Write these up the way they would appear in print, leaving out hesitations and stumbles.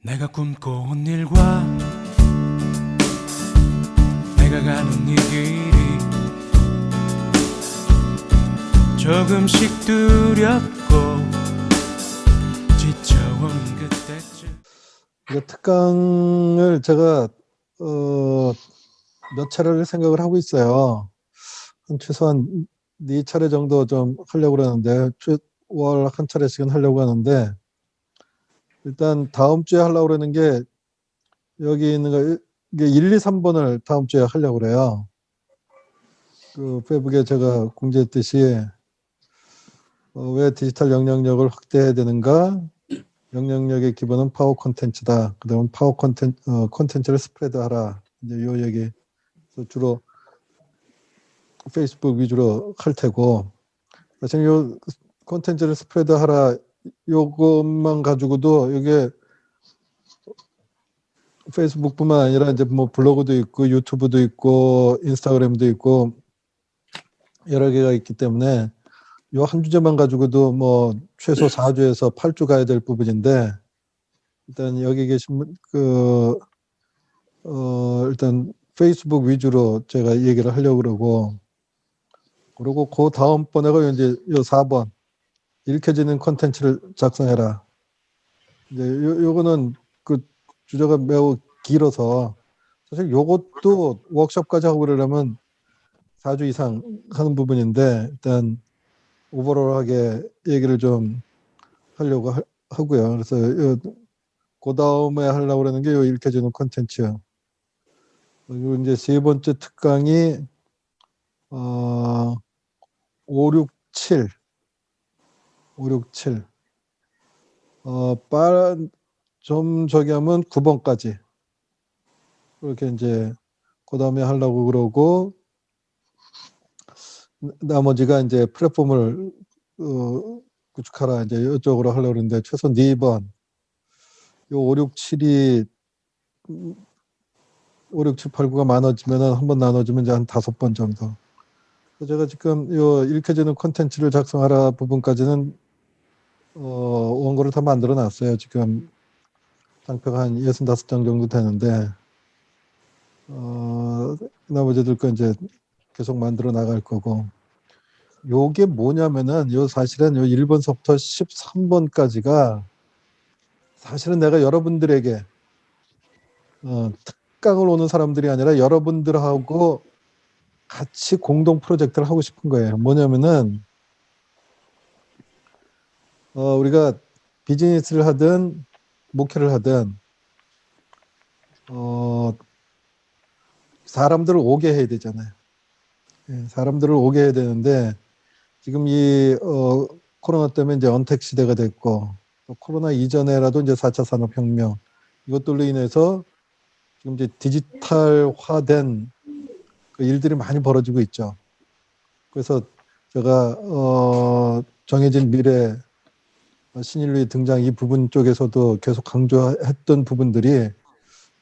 내가 꿈꿔온 일과 내가 가는 이 길이 조금씩 두렵고 지쳐오는 그때쯤. 특강을 제가 몇 차례를 생각을 하고 있어요. 최소한 4차례 정도 좀 하려고 그러는데 월 한 차례씩은 하려고 하는데, 일단 다음 주에 하려고 그러는 게 여기 있는 거 이게 1, 2, 3번을 다음 주에 하려고 그래요. 그 페이북에 제가 공지했듯이 왜 디지털 영향력을 확대해야 되는가? 영향력의 기본은 파워 콘텐츠다. 그다음 파워 콘텐츠를 스프레드하라. 이제 요 얘기. 주로 페이스북 위주로 할 테고, 사실 요 콘텐츠를 스프레드하라 요것만 가지고도 이게 페이스북뿐만 아니라 이제 뭐 블로그도 있고 유튜브도 있고 인스타그램도 있고 여러 개가 있기 때문에 요 한 주제만 가지고도 뭐 최소 4주에서 8주 가야 될 부분인데, 일단 여기 계신 일단 페이스북 위주로 제가 얘기를 하려고 그러고 그 다음번에가 이제 요 4번 읽혀지는 콘텐츠를 작성해라. 이제 요거는 그 주제가 매우 길어서 사실 요것도 워크숍까지 하고 그러려면 4주 이상 하는 부분인데, 일단 오버롤하게 얘기를 좀 하려고 하고요. 그래서 그 다음에 하려고 그러는 게 요 읽혀지는 콘텐츠. 그리고 이제 세 번째 특강이 5, 6, 7 좀 저기 하면 9번까지 그렇게 이제 그 다음에 하려고 그러고, 나머지가 이제 플랫폼을 구축하라 이제 이쪽으로 하려고 그러는데 최소 4번, 요 5, 6, 7이 5, 6, 7, 8, 9가 많아지면은 한 번 나눠주면 이제 한 5번 정도. 제가 지금 요 읽혀지는 콘텐츠를 작성하라 부분까지는 원고를 다 만들어 놨어요. 지금 장표가 한 65장 정도 되는데, 나머지들 거 이제 계속 만들어 나갈 거고, 요게 뭐냐면은 요 사실은 요 1번서부터 13번까지가 사실은 내가 여러분들에게 특강을 오는 사람들이 아니라 여러분들하고 같이 공동 프로젝트를 하고 싶은 거예요. 뭐냐면은 우리가 비즈니스를 하든 목회를 하든 사람들을 오게 해야 되잖아요. 사람들을 오게 해야 되는데, 지금 이 코로나 때문에 이제 언택 시대가 됐고, 또 코로나 이전에라도 이제 4차 산업혁명 이것들로 인해서 지금 이제 디지털화된 그 일들이 많이 벌어지고 있죠. 그래서 제가 정해진 미래 신인류의 등장 이 부분 쪽에서도 계속 강조했던 부분들이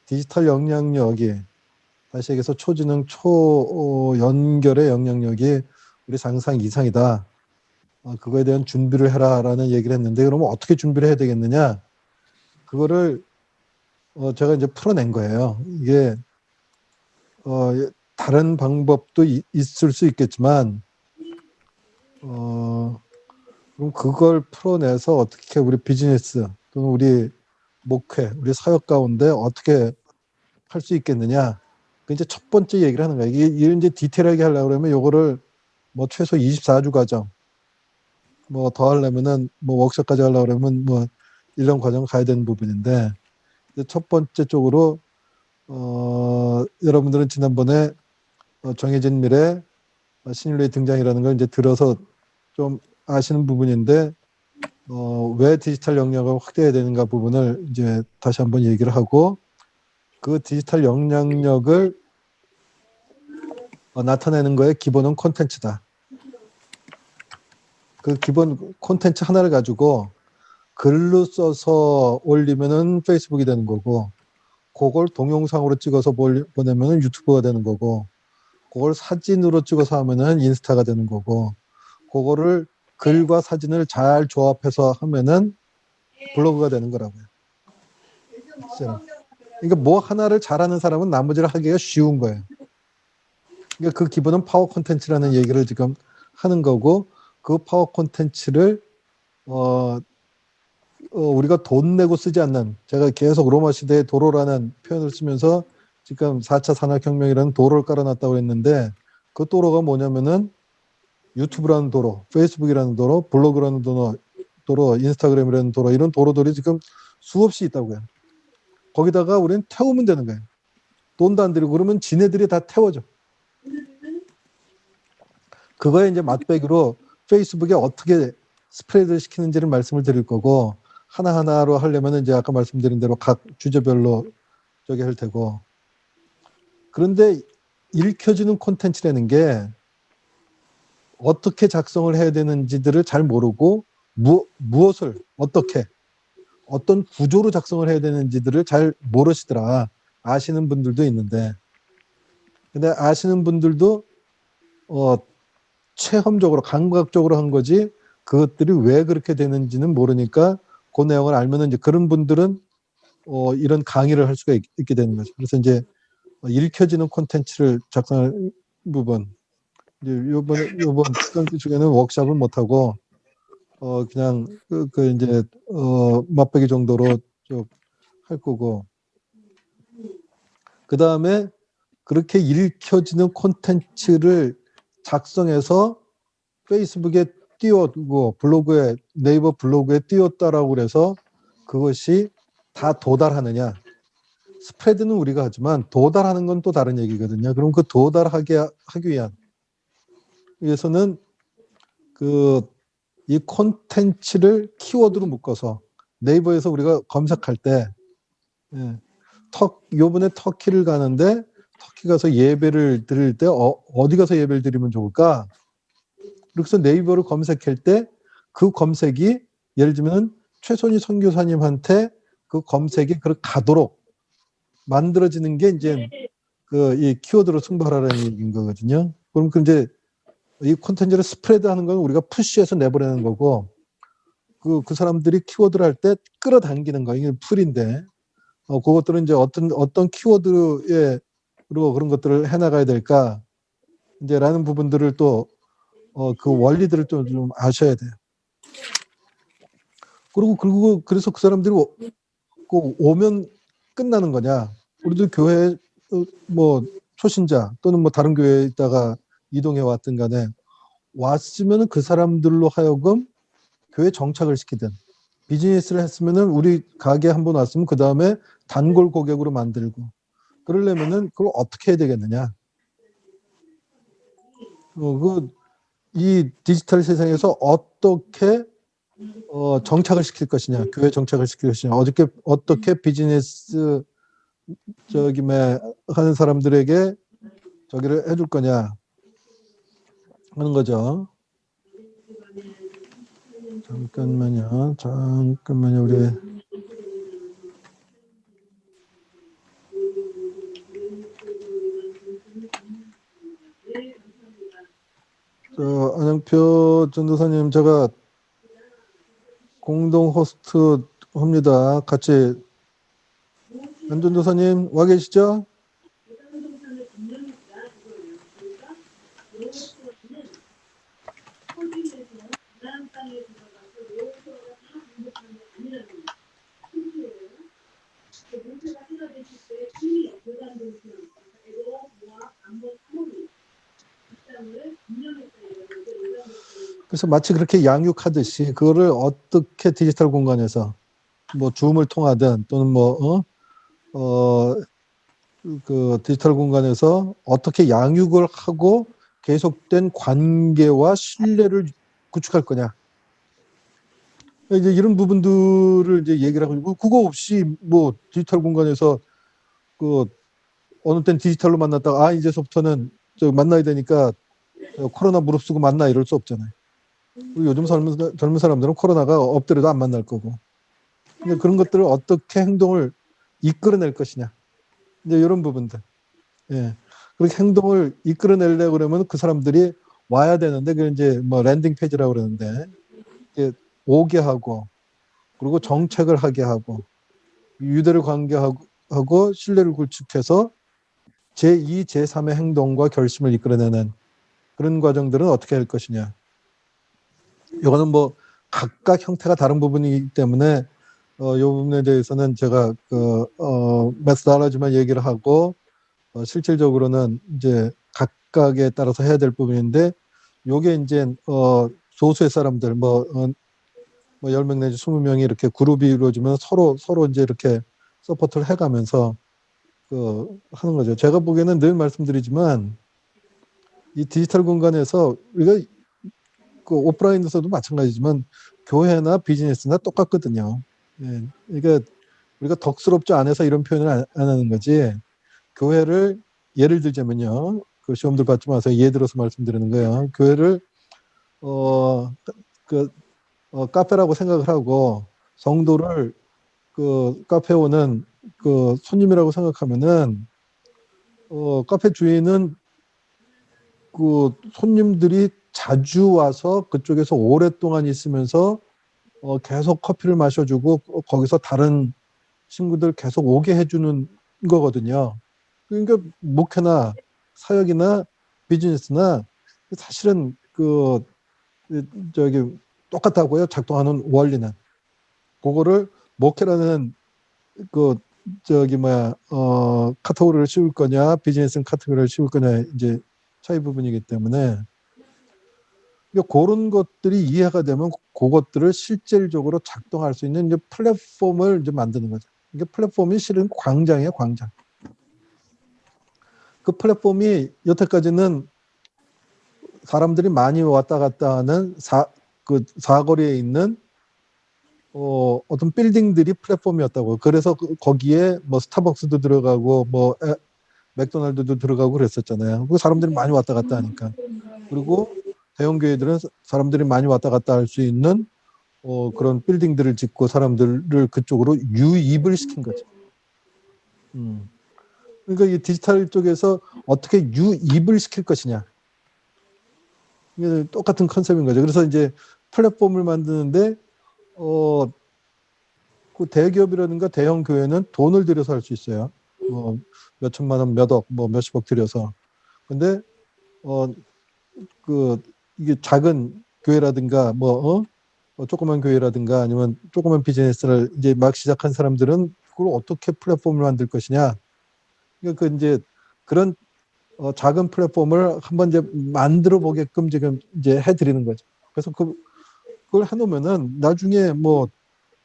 디지털 영향력이, 다시 얘기해서 초지능 초연결의 영향력이 우리 상상 이상이다. 그거에 대한 준비를 해라라는 얘기를 했는데, 그러면 어떻게 준비를 해야 되겠느냐? 그거를 제가 이제 풀어낸 거예요. 이게 다른 방법도 있을 수 있겠지만, 그럼 그걸 풀어내서 어떻게 우리 비즈니스 또는 우리 목회, 우리 사역 가운데 어떻게 할 수 있겠느냐? 그 이제 첫 번째 얘기를 하는 거예요. 이게 이제 디테일하게 하려고 그러면 요거를 뭐 최소 24주 과정, 뭐 더 하려면은 뭐 워크숍까지 하려고 그러면 뭐 1년 과정 가야 되는 부분인데, 첫 번째 쪽으로 여러분들은 지난번에 정해진 미래 신인류의 등장이라는 걸 이제 들어서 좀 아시는 부분인데, 왜 디지털 영향력을 확대해야 되는가 부분을 이제 다시 한번 얘기를 하고, 그 디지털 영향력을 나타내는 거에 기본은 콘텐츠다. 그 기본 콘텐츠 하나를 가지고 글로 써서 올리면은 페이스북이 되는 거고, 그걸 동영상으로 찍어서 보내면은 유튜브가 되는 거고, 그걸 사진으로 찍어서 하면은 인스타가 되는 거고, 그거를 글과 사진을 잘 조합해서 하면은 블로그가 되는 거라고요. 진짜로. 그러니까 뭐 하나를 잘하는 사람은 나머지를 하기가 쉬운 거예요. 그러니까 그 기본은 파워 콘텐츠라는 얘기를 지금 하는 거고, 그 파워 콘텐츠를 우리가 돈 내고 쓰지 않는, 제가 계속 로마 시대의 도로라는 표현을 쓰면서 지금 4차 산업혁명이라는 도로를 깔아놨다고 했는데, 그 도로가 뭐냐면은 유튜브라는 도로, 페이스북이라는 도로, 블로그라는 도로, 인스타그램이라는 도로, 이런 도로들이 지금 수없이 있다고요. 거기다가 우리는 태우면 되는 거예요. 돈도 안 들이고 그러면 지네들이 다 태워줘. 그거에 이제 맛배기로 페이스북에 어떻게 스프레드 시키는지를 말씀을 드릴 거고, 하나하나로 하려면 이제 아까 말씀드린 대로 각 주제별로 저기 할 테고. 그런데 읽혀지는 콘텐츠라는 게 어떻게 작성을 해야 되는지들을 잘 모르고 무엇을 어떻게 어떤 구조로 작성을 해야 되는지들을 잘 모르시더라. 아시는 분들도 있는데, 근데 아시는 분들도 체험적으로 감각적으로 한 거지 그것들이 왜 그렇게 되는지는 모르니까 그 내용을 알면은 이제 그런 분들은 이런 강의를 할 수가 있게 되는 거죠. 그래서 이제 읽혀지는 콘텐츠를 작성할 부분, 이제 요번 건수 중에는 워크숍을 못 하고 그냥 이제 맛보기 정도로 좀 할 거고, 그 다음에 그렇게 읽혀지는 콘텐츠를 작성해서 페이스북에 띄워두고 네이버 블로그에 띄웠다라고 그래서 그것이 다 도달하느냐? 스프레드는 우리가 하지만 도달하는 건 또 다른 얘기거든요. 그럼 그 도달하게 하기 위해서는 이 콘텐츠를 키워드로 묶어서 네이버에서 우리가 검색할 때, 요번에 터키를 가는데 터키 가서 예배를 드릴 때 어디 가서 예배를 드리면 좋을까? 그래서 네이버를 검색할 때 그 검색이 예를 들면 최선희 선교사님한테 그 검색이 그렇게 가도록 만들어지는 게 이제 이 키워드로 승부하라는 얘기인 거거든요. 그럼 이제 이 콘텐츠를 스프레드하는 건 우리가 푸시해서 내보내는 거고, 그 사람들이 키워드를 할 때 끌어당기는 거, 이게 풀인데, 그것들은 이제 어떤 키워드로 그런 것들을 해나가야 될까, 이제 라는 부분들을 또, 그 원리들을 좀 아셔야 돼요. 그래서 그 사람들이 오면 끝나는 거냐. 우리도 교회, 뭐, 초신자 또는 뭐 다른 교회에 있다가 이동해 왔든 간에 왔으면 그 사람들로 하여금 교회 정착을 시키든, 비즈니스를 했으면은 우리 가게 한번 왔으면 그 다음에 단골 고객으로 만들고, 그러려면은 그걸 어떻게 해야 되겠느냐. 이 디지털 세상에서 어떻게 정착을 시킬 것이냐, 교회 정착을 시킬 것이냐, 어떻게 비즈니스 하는 사람들에게 저기를 해줄 거냐 하는 거죠. 잠깐만요. 우리 안영표 전도사님, 제가 공동 호스트 합니다. 같이. 안 전도사님 와 계시죠? 그래서 마치 그렇게 양육하듯이 그거를 어떻게 디지털 공간에서 뭐 줌을 통하든 또는 그 디지털 공간에서 어떻게 양육을 하고 계속된 관계와 신뢰를 구축할 거냐. 이제 이런 부분들을 이제 얘기를 하고, 그거 없이 뭐 디지털 공간에서 어느 땐 디지털로 만났다가 이제서부터는 만나야 되니까 코로나 무릅쓰고 만나 이럴 수 없잖아요. 요즘 젊은 사람들은 코로나가 없더라도 안 만날 거고. 근데 그런 것들을 어떻게 행동을 이끌어낼 것이냐. 이제 이런 부분들. 예. 그렇게 행동을 이끌어내려고 그러면 그 사람들이 와야 되는데, 그 이제 뭐 랜딩 페이지라고 그러는데, 오게 하고, 그리고 정책을 하게 하고, 유대를 관계하고 신뢰를 구축해서 제2, 제3의 행동과 결심을 이끌어내는 그런 과정들은 어떻게 할 것이냐. 이거는 뭐 각각 형태가 다른 부분이기 때문에 이 부분에 대해서는 제가 메스달라지만 얘기를 하고 실질적으로는 이제 각각에 따라서 해야 될 부분인데 요게 이제 소수의 사람들 뭐 10명 내지 20명이 이렇게 그룹이 이루어지면 서로 이제 이렇게 서포트를 해가면서 하는 거죠. 제가 보기에는 늘 말씀드리지만 이 디지털 공간에서 우리가 오프라인에서도 마찬가지지만 교회나 비즈니스나 똑같거든요. 예, 그러니까 우리가 덕스럽지 않아서 이런 표현을 안 하는 거지. 교회를 예를 들자면요. 그 시험들 받지 마세요. 예를 들어서 말씀드리는 거예요. 교회를 어, 카페라고 생각을 하고 성도를 카페 오는 손님이라고 생각하면은 카페 주인은 손님들이 자주 와서 그쪽에서 오랫동안 있으면서 계속 커피를 마셔주고 거기서 다른 친구들 계속 오게 해주는 거거든요. 그러니까 목회나 사역이나 비즈니스나 사실은 저기 똑같다고요. 작동하는 원리는 그거를 목회라는 카테고리를 씌울 거냐 비즈니스는 카테고리를 씌울 거냐 이제 차이 부분이기 때문에 그런 것들이 이해가 되면 그것들을 실질적으로 작동할 수 있는 이제 플랫폼을 이제 만드는 거죠. 이게 플랫폼이 실은 광장이에요, 광장. 그 플랫폼이 여태까지는 사람들이 많이 왔다 갔다 하는 사거리에 있는 어떤 빌딩들이 플랫폼이었다고. 그래서 거기에 뭐 스타벅스도 들어가고 뭐 맥도날드도 들어가고 그랬었잖아요. 그 사람들이 많이 왔다 갔다 하니까. 그리고 대형 교회들은 사람들이 많이 왔다 갔다 할 수 있는 그런 빌딩들을 짓고 사람들을 그쪽으로 유입을 시킨 거죠. 그러니까 이 디지털 쪽에서 어떻게 유입을 시킬 것이냐. 이게 똑같은 컨셉인 거죠. 그래서 이제 플랫폼을 만드는데 그 대기업이라든가 대형 교회는 돈을 들여서 할 수 있어요. 몇 천만 원, 몇 억, 뭐 몇십억 들여서. 근데 이게 작은 교회라든가 조그만 교회라든가 아니면 조그만 비즈니스를 이제 막 시작한 사람들은 그걸 어떻게 플랫폼을 만들 것이냐. 그러니까 이제 그런 작은 플랫폼을 한번 이제 만들어 보게끔 지금 이제 해드리는 거죠. 그래서 그걸 해놓으면은 나중에 뭐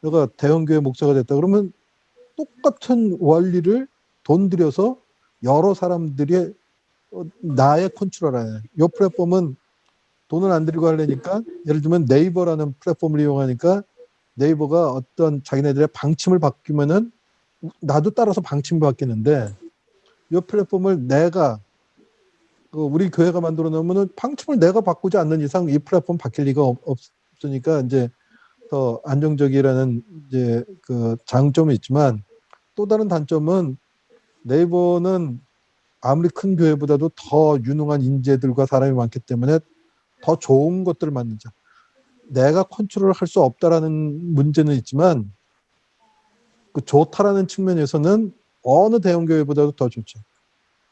내가 대형교회 목사가 됐다 그러면 똑같은 원리를 돈 들여서 여러 사람들이 나의 컨트롤하는 이 플랫폼은 돈을 안 들이고 하려니까 예를 들면 네이버라는 플랫폼을 이용하니까 네이버가 어떤 자기네들의 방침을 바뀌면은 나도 따라서 방침이 바뀌는데 이 플랫폼을 내가 우리 교회가 만들어 놓으면은 방침을 내가 바꾸지 않는 이상 이 플랫폼 바뀔 리가 없으니까 이제 더 안정적이라는 이제 장점이 있지만 또 다른 단점은 네이버는 아무리 큰 교회보다도 더 유능한 인재들과 사람이 많기 때문에 더 좋은 것들을 만들자. 내가 컨트롤을 할 수 없다라는 문제는 있지만 좋다라는 측면에서는 어느 대형 교회보다도 더 좋죠.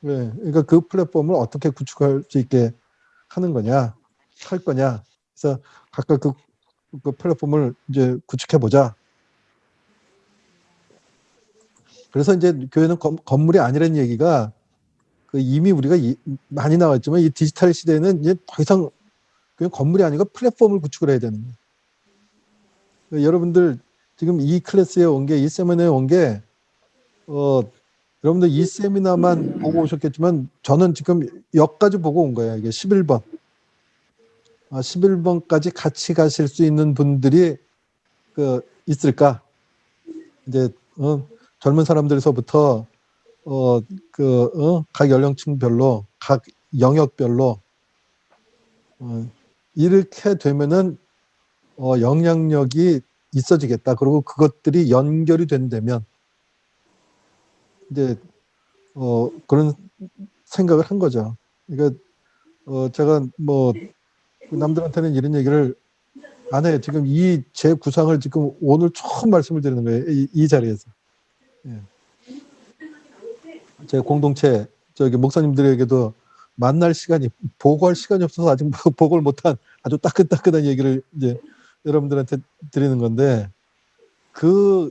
네, 그러니까 그 플랫폼을 어떻게 구축할 수 있게 하는 거냐, 할 거냐. 그래서 각각 그 플랫폼을 이제 구축해 보자. 그래서 이제 교회는 건물이 아니라는 얘기가 이미 우리가 많이 나왔지만 이 디지털 시대에는 이제 더 이상 그냥 건물이 아니고 플랫폼을 구축을 해야 되는 거예요. 그러니까 여러분들 지금 이 클래스에 온 게, 이 세미나에 온 게, 여러분들 이 세미나만 보고 오셨겠지만 저는 지금 여기까지 보고 온 거예요. 이게 11번. 11번까지 같이 가실 수 있는 분들이 있을까? 이제 젊은 사람들에서부터 각 연령층별로, 각 영역별로 이렇게 되면은 영향력이 있어지겠다. 그리고 그것들이 연결이 된다면 이제 그런 생각을 한 거죠. 그러니까 제가 뭐 남들한테는 이런 얘기를 안 해요. 지금 이 제 구상을 지금 오늘 처음 말씀을 드리는 거예요. 이 자리에서. 예. 제 공동체 저기 목사님들에게도 만날 시간이 보고할 시간이 없어서 아직 보고를 못한 아주 따끈따끈한 얘기를 이제 여러분들한테 드리는 건데 그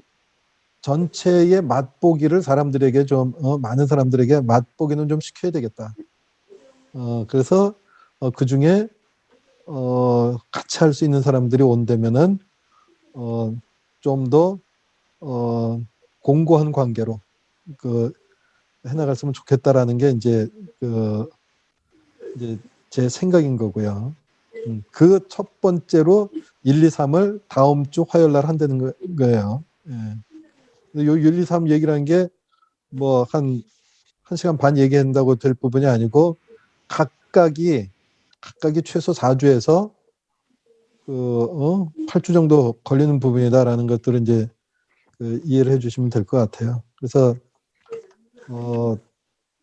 전체의 맛보기를 사람들에게 좀 많은 사람들에게 맛보기는 좀 시켜야 되겠다. 그래서 그 중에 같이 할 수 있는 사람들이 온다면은 좀 더 공고한 관계로 그 해나갔으면 좋겠다라는 게 이제 그 이제 제 생각인 거고요. 그 첫 번째로 1, 2, 3을 다음 주 화요일 날 한다는 거예요. 예. 요 1, 2, 3 얘기라는 게 뭐 한 1시간 반 얘기한다고 될 부분이 아니고 각각이 최소 4주에서 8주 정도 걸리는 부분이다라는 것들을 이제 이해를 해주시면 될 것 같아요. 그래서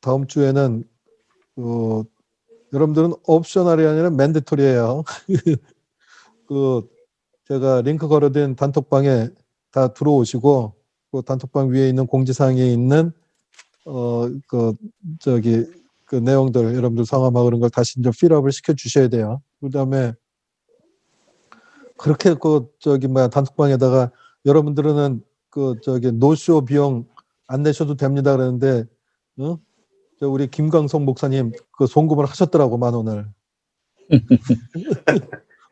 다음 주에는 여러분들은 옵셔널이 아니라 맨데토리예요. 그 제가 링크 걸어둔 단톡방에 다 들어오시고 그 단톡방 위에 있는 공지사항에 있는 그 저기 그 내용들 여러분들 성함하고 그런 걸 다시 이제 필업을 시켜 주셔야 돼요. 그다음에 그렇게 그 저기 뭐야 단톡방에다가 여러분들은 그 저기 노쇼 비용 안 내셔도 됩니다 그러는데 저 우리 김광석 목사님 그 송금을 하셨더라고 10,000원을.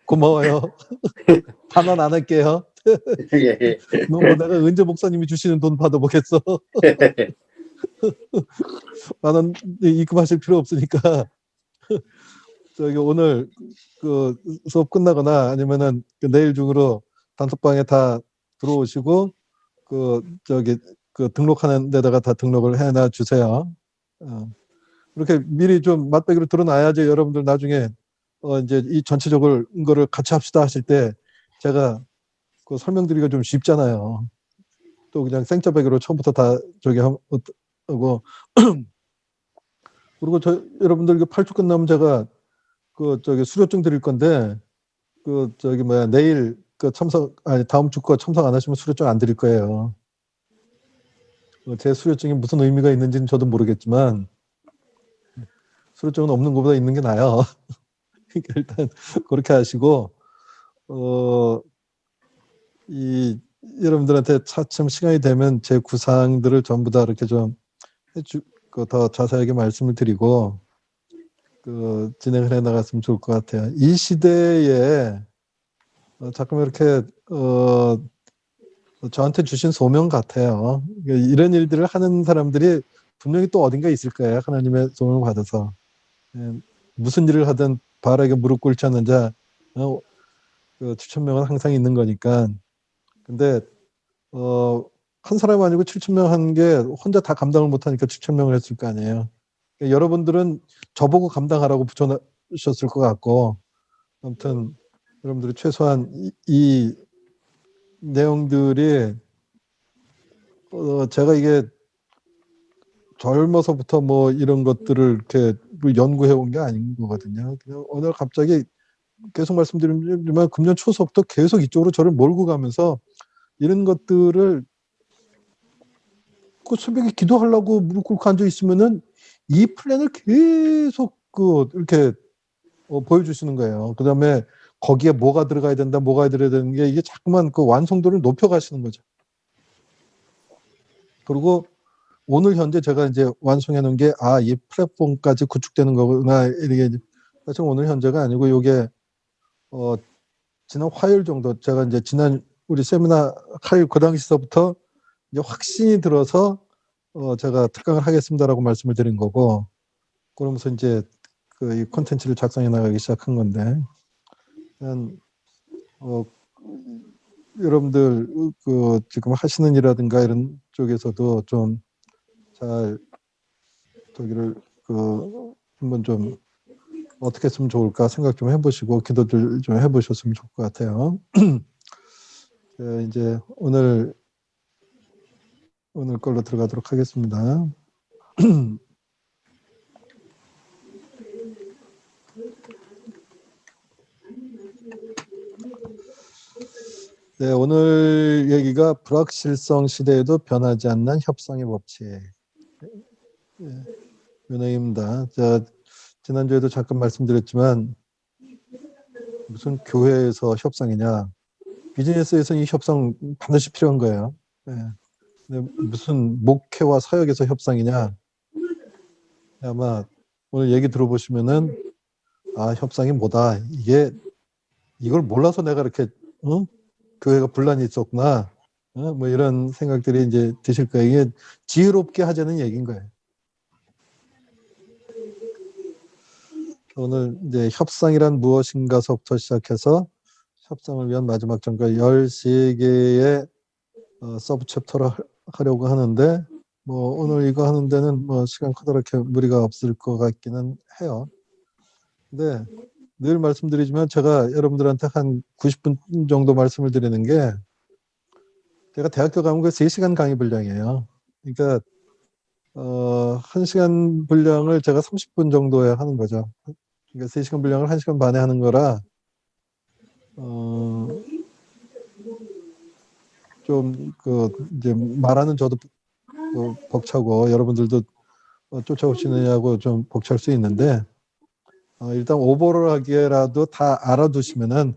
고마워요. 반환 안 할게요. 예, 뭐 내가 은재 목사님이 주시는 돈 받아보겠어. 예. 10,000원 입금하실 필요 없으니까 저기 오늘 그 수업 끝나거나 아니면은 그 내일 중으로 단톡방에 다 들어오시고 그 저기 그 등록하는 데다가 다 등록을 해놔 주세요. 그렇게 미리 좀 맛배기로 들어놔야지 여러분들 나중에 이제 이 전체적으로 거를 같이 합시다 하실 때 제가 그 설명드리기가 좀 쉽잖아요. 또 그냥 생짜배기로 처음부터 다 저기 하고 그리고 저 여러분들 그 8주 끝나면 제가 그 저기 수료증 드릴 건데 그 저기 뭐야 내일 그 참석 아니 다음 주 거 참석 안 하시면 수료증 안 드릴 거예요. 제 수료증이 무슨 의미가 있는지는 저도 모르겠지만 수료증은 없는 것보다 있는 게 나아요. 그러니까 일단 그렇게 하시고 이 여러분들한테 차츰 시간이 되면 제 구상들을 전부 다 이렇게 좀 더 자세하게 말씀을 드리고 진행을 해 나갔으면 좋을 것 같아요. 이 시대에 자꾸 이렇게 저한테 주신 소명 같아요. 이런 일들을 하는 사람들이 분명히 또 어딘가 있을 거예요. 하나님의 소명을 받아서. 무슨 일을 하든 바알에게 무릎 꿇지 않는 자 7,000명은 항상 있는 거니까. 근데 한 사람 아니고 7,000명 하는 게 혼자 다 감당을 못하니까 7,000명을 했을 거 아니에요. 그러니까 여러분들은 저보고 감당하라고 붙여놓으셨을 것 같고 아무튼 여러분들이 최소한 이 내용들이 제가 이게 젊어서부터 뭐 이런 것들을 이렇게 연구해 온 게 아닌 거거든요. 그냥 오늘 갑자기 계속 말씀드리지만 금년 초서부터 계속 이쪽으로 저를 몰고 가면서 이런 것들을 그 새벽에 기도하려고 무릎 꿇고 앉아 있으면은 이 플랜을 계속 이렇게 보여주시는 거예요. 그 다음에 거기에 뭐가 들어가야 된다, 뭐가 들어야 되는 게 이게 자꾸만 그 완성도를 높여가시는 거죠. 그리고 오늘 현재 제가 이제 완성해 놓은 게 이 플랫폼까지 구축되는 거구나 이게 사실 오늘 현재가 아니고 이게 지난 화요일 정도 제가 이제 지난 우리 세미나 화요일 그 당시서부터 이제 확신이 들어서 제가 특강을 하겠습니다라고 말씀을 드린 거고 그러면서 이제 이 콘텐츠를 작성해 나가기 시작한 건데 여러분들 지금 하시는 일이라든가 이런 쪽에서도 좀 잘 저기를 한번 좀 어떻게 했으면 좋을까 생각 좀 해보시고 기도들 좀 해보셨으면 좋을 것 같아요. 이제 오늘 걸로 들어가도록 하겠습니다. 네, 오늘 얘기가 불확실성 시대에도 변하지 않는 협상의 법칙. 예, 윤혜입니다. 자, 지난주에도 잠깐 말씀드렸지만 무슨 교회에서 협상이냐. 비즈니스에서는 이 협상 반드시 필요한 거예요. 예. 근데 무슨 목회와 사역에서 협상이냐. 아마 오늘 얘기 들어보시면은 아, 협상이 뭐다. 이걸 몰라서 내가 이렇게 교회가 분란이 있었구나. 뭐 이런 생각들이 이제 드실 거예요. 이게 지혜롭게 하자는 얘기인 거예요. 오늘 이제 협상이란 무엇인가서부터 시작해서 협상을 위한 마지막 전과 13개의 서브 챕터를 하려고 하는데 뭐 오늘 이거 하는 데는 뭐 시간 크다랗게 무리가 없을 것 같기는 해요. 근데 늘 말씀드리지만 제가 여러분들한테 한 90분 정도 말씀을 드리는 게 제가 대학교 가면 그 3시간 강의 분량이에요. 그러니까 1시간 분량을 제가 30분 정도에 하는 거죠. 그러니까 3시간 분량을 1시간 반에 하는 거라 좀 이제 말하는 저도 벅차고 여러분들도 쫓아오시느냐고 좀 벅찰 수 있는데 일단 오버롤하게라도 다 알아두시면은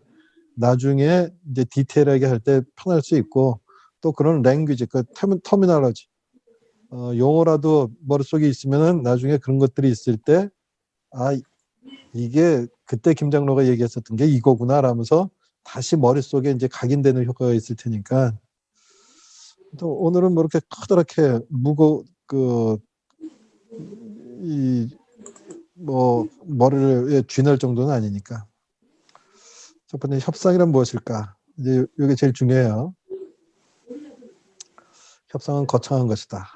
나중에 이제 디테일하게 할 때 편할 수 있고 또 그런 랭귀지, 그 터미널러지 용어라도 머릿속에 있으면은 나중에 그런 것들이 있을 때 이게 그때 김장로가 얘기했었던 게 이거구나 라면서 다시 머릿속에 이제 각인되는 효과가 있을 테니까 또 오늘은 뭐 이렇게 커다랗게 뭐 머리를 쥐날 정도는 아니니까. 첫 번째 협상이란 무엇일까? 이제 이게 제일 중요해요. 협상은 거창한 것이다.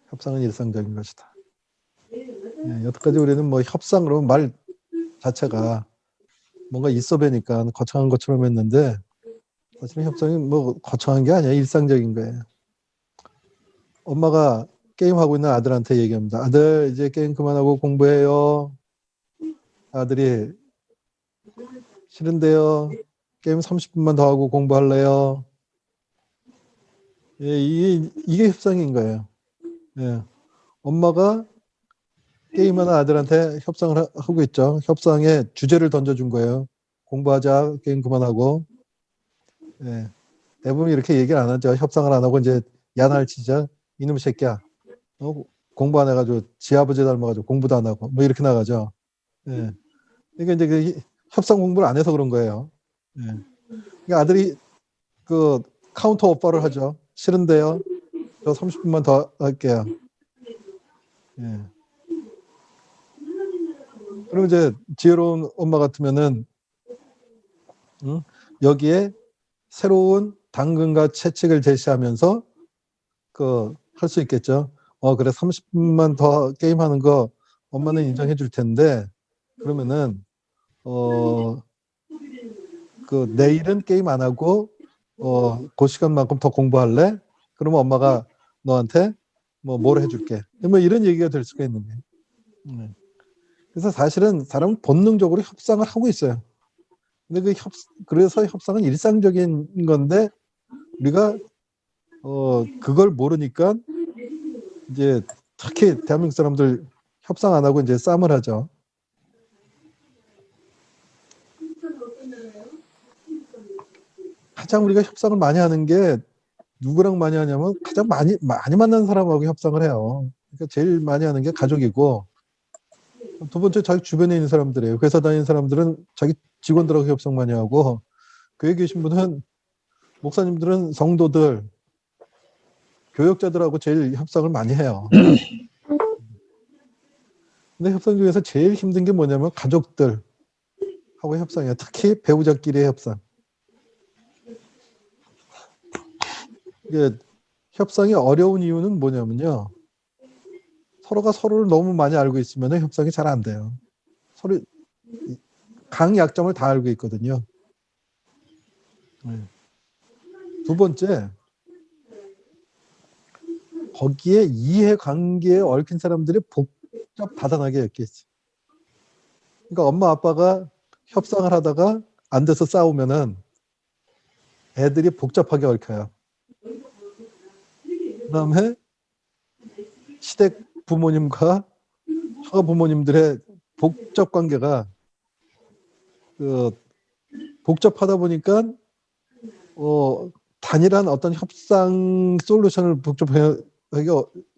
협상은 일상적인 것이다. 여태까지 우리는 뭐 협상으로 말 자체가 뭔가 있어 뵈니까 거창한 것처럼 했는데 사실은 협상이 뭐 거창한 게 아니야. 일상적인 거예요. 엄마가 게임하고 있는 아들한테 얘기합니다. 아들 이제 게임 그만하고 공부해요. 아들이 싫은데요. 게임 30분만 더 하고 공부할래요. 이게 협상인 거예요. 예. 엄마가 게임하는 아들한테 협상을 하고 있죠. 협상에 주제를 던져준 거예요. 공부하자, 게임 그만하고. 예. 대부분 이렇게 얘기를 안 하죠. 협상을 안 하고 이제 야날 치자. 이놈 새끼야. 공부 안 해가지고 지 아버지 닮아가지고 공부도 안 하고 뭐 이렇게 나가죠. 예. 그러니까 이제 그 협상 공부를 안 해서 그런 거예요. 예. 그러니까 아들이 그 카운터 오퍼를 하죠. 싫은데요. 저 30분만 더 할게요. 예. 그럼 이제 지혜로운 엄마 같으면은 여기에 새로운 당근과 채찍을 제시하면서 할 수 있겠죠. 그래 30분만 더 게임하는 거 엄마는 인정해 줄 텐데 그러면은 내일은 게임 안 하고 그 시간만큼 더 공부할래? 그러면 엄마가 너한테 뭘 해줄게. 뭐 이런 얘기가 될 수가 있는 거예요. 그래서 사실은 사람은 본능적으로 협상을 하고 있어요. 근데 그래서 협상은 일상적인 건데 우리가 그걸 모르니까 이제 특히 대한민국 사람들 협상 안 하고 이제 싸움을 하죠. 가장 우리가 협상을 많이 하는 게 누구랑 많이 하냐면 가장 많이 만난 사람하고 협상을 해요. 그러니까 제일 많이 하는 게 가족이고 두 번째 자기 주변에 있는 사람들이에요. 회사 다니는 사람들은 자기 직원들하고 협상 많이 하고 교회 계신 분은 목사님들은 성도들 교역자들하고 제일 협상을 많이 해요. 근데 협상 중에서 제일 힘든 게 뭐냐면 가족들하고 협상이에요. 특히 배우자끼리의 협상. 이게 협상이 어려운 이유는 뭐냐면요. 서로가 서로를 너무 많이 알고 있으면 협상이 잘 안 돼요. 서로 강약점을 다 알고 있거든요. 두 번째, 거기에 이해관계에 얽힌 사람들이 복잡 다단하게 엮여 있어요. 그러니까 엄마 아빠가 협상을 하다가 안 돼서 싸우면은 애들이 복잡하게 얽혀요. 그다음에 시댁 부모님과 처가 부모님들의 복잡 관계가 복잡하다 보니까 단일한 어떤 협상 솔루션을 복잡하기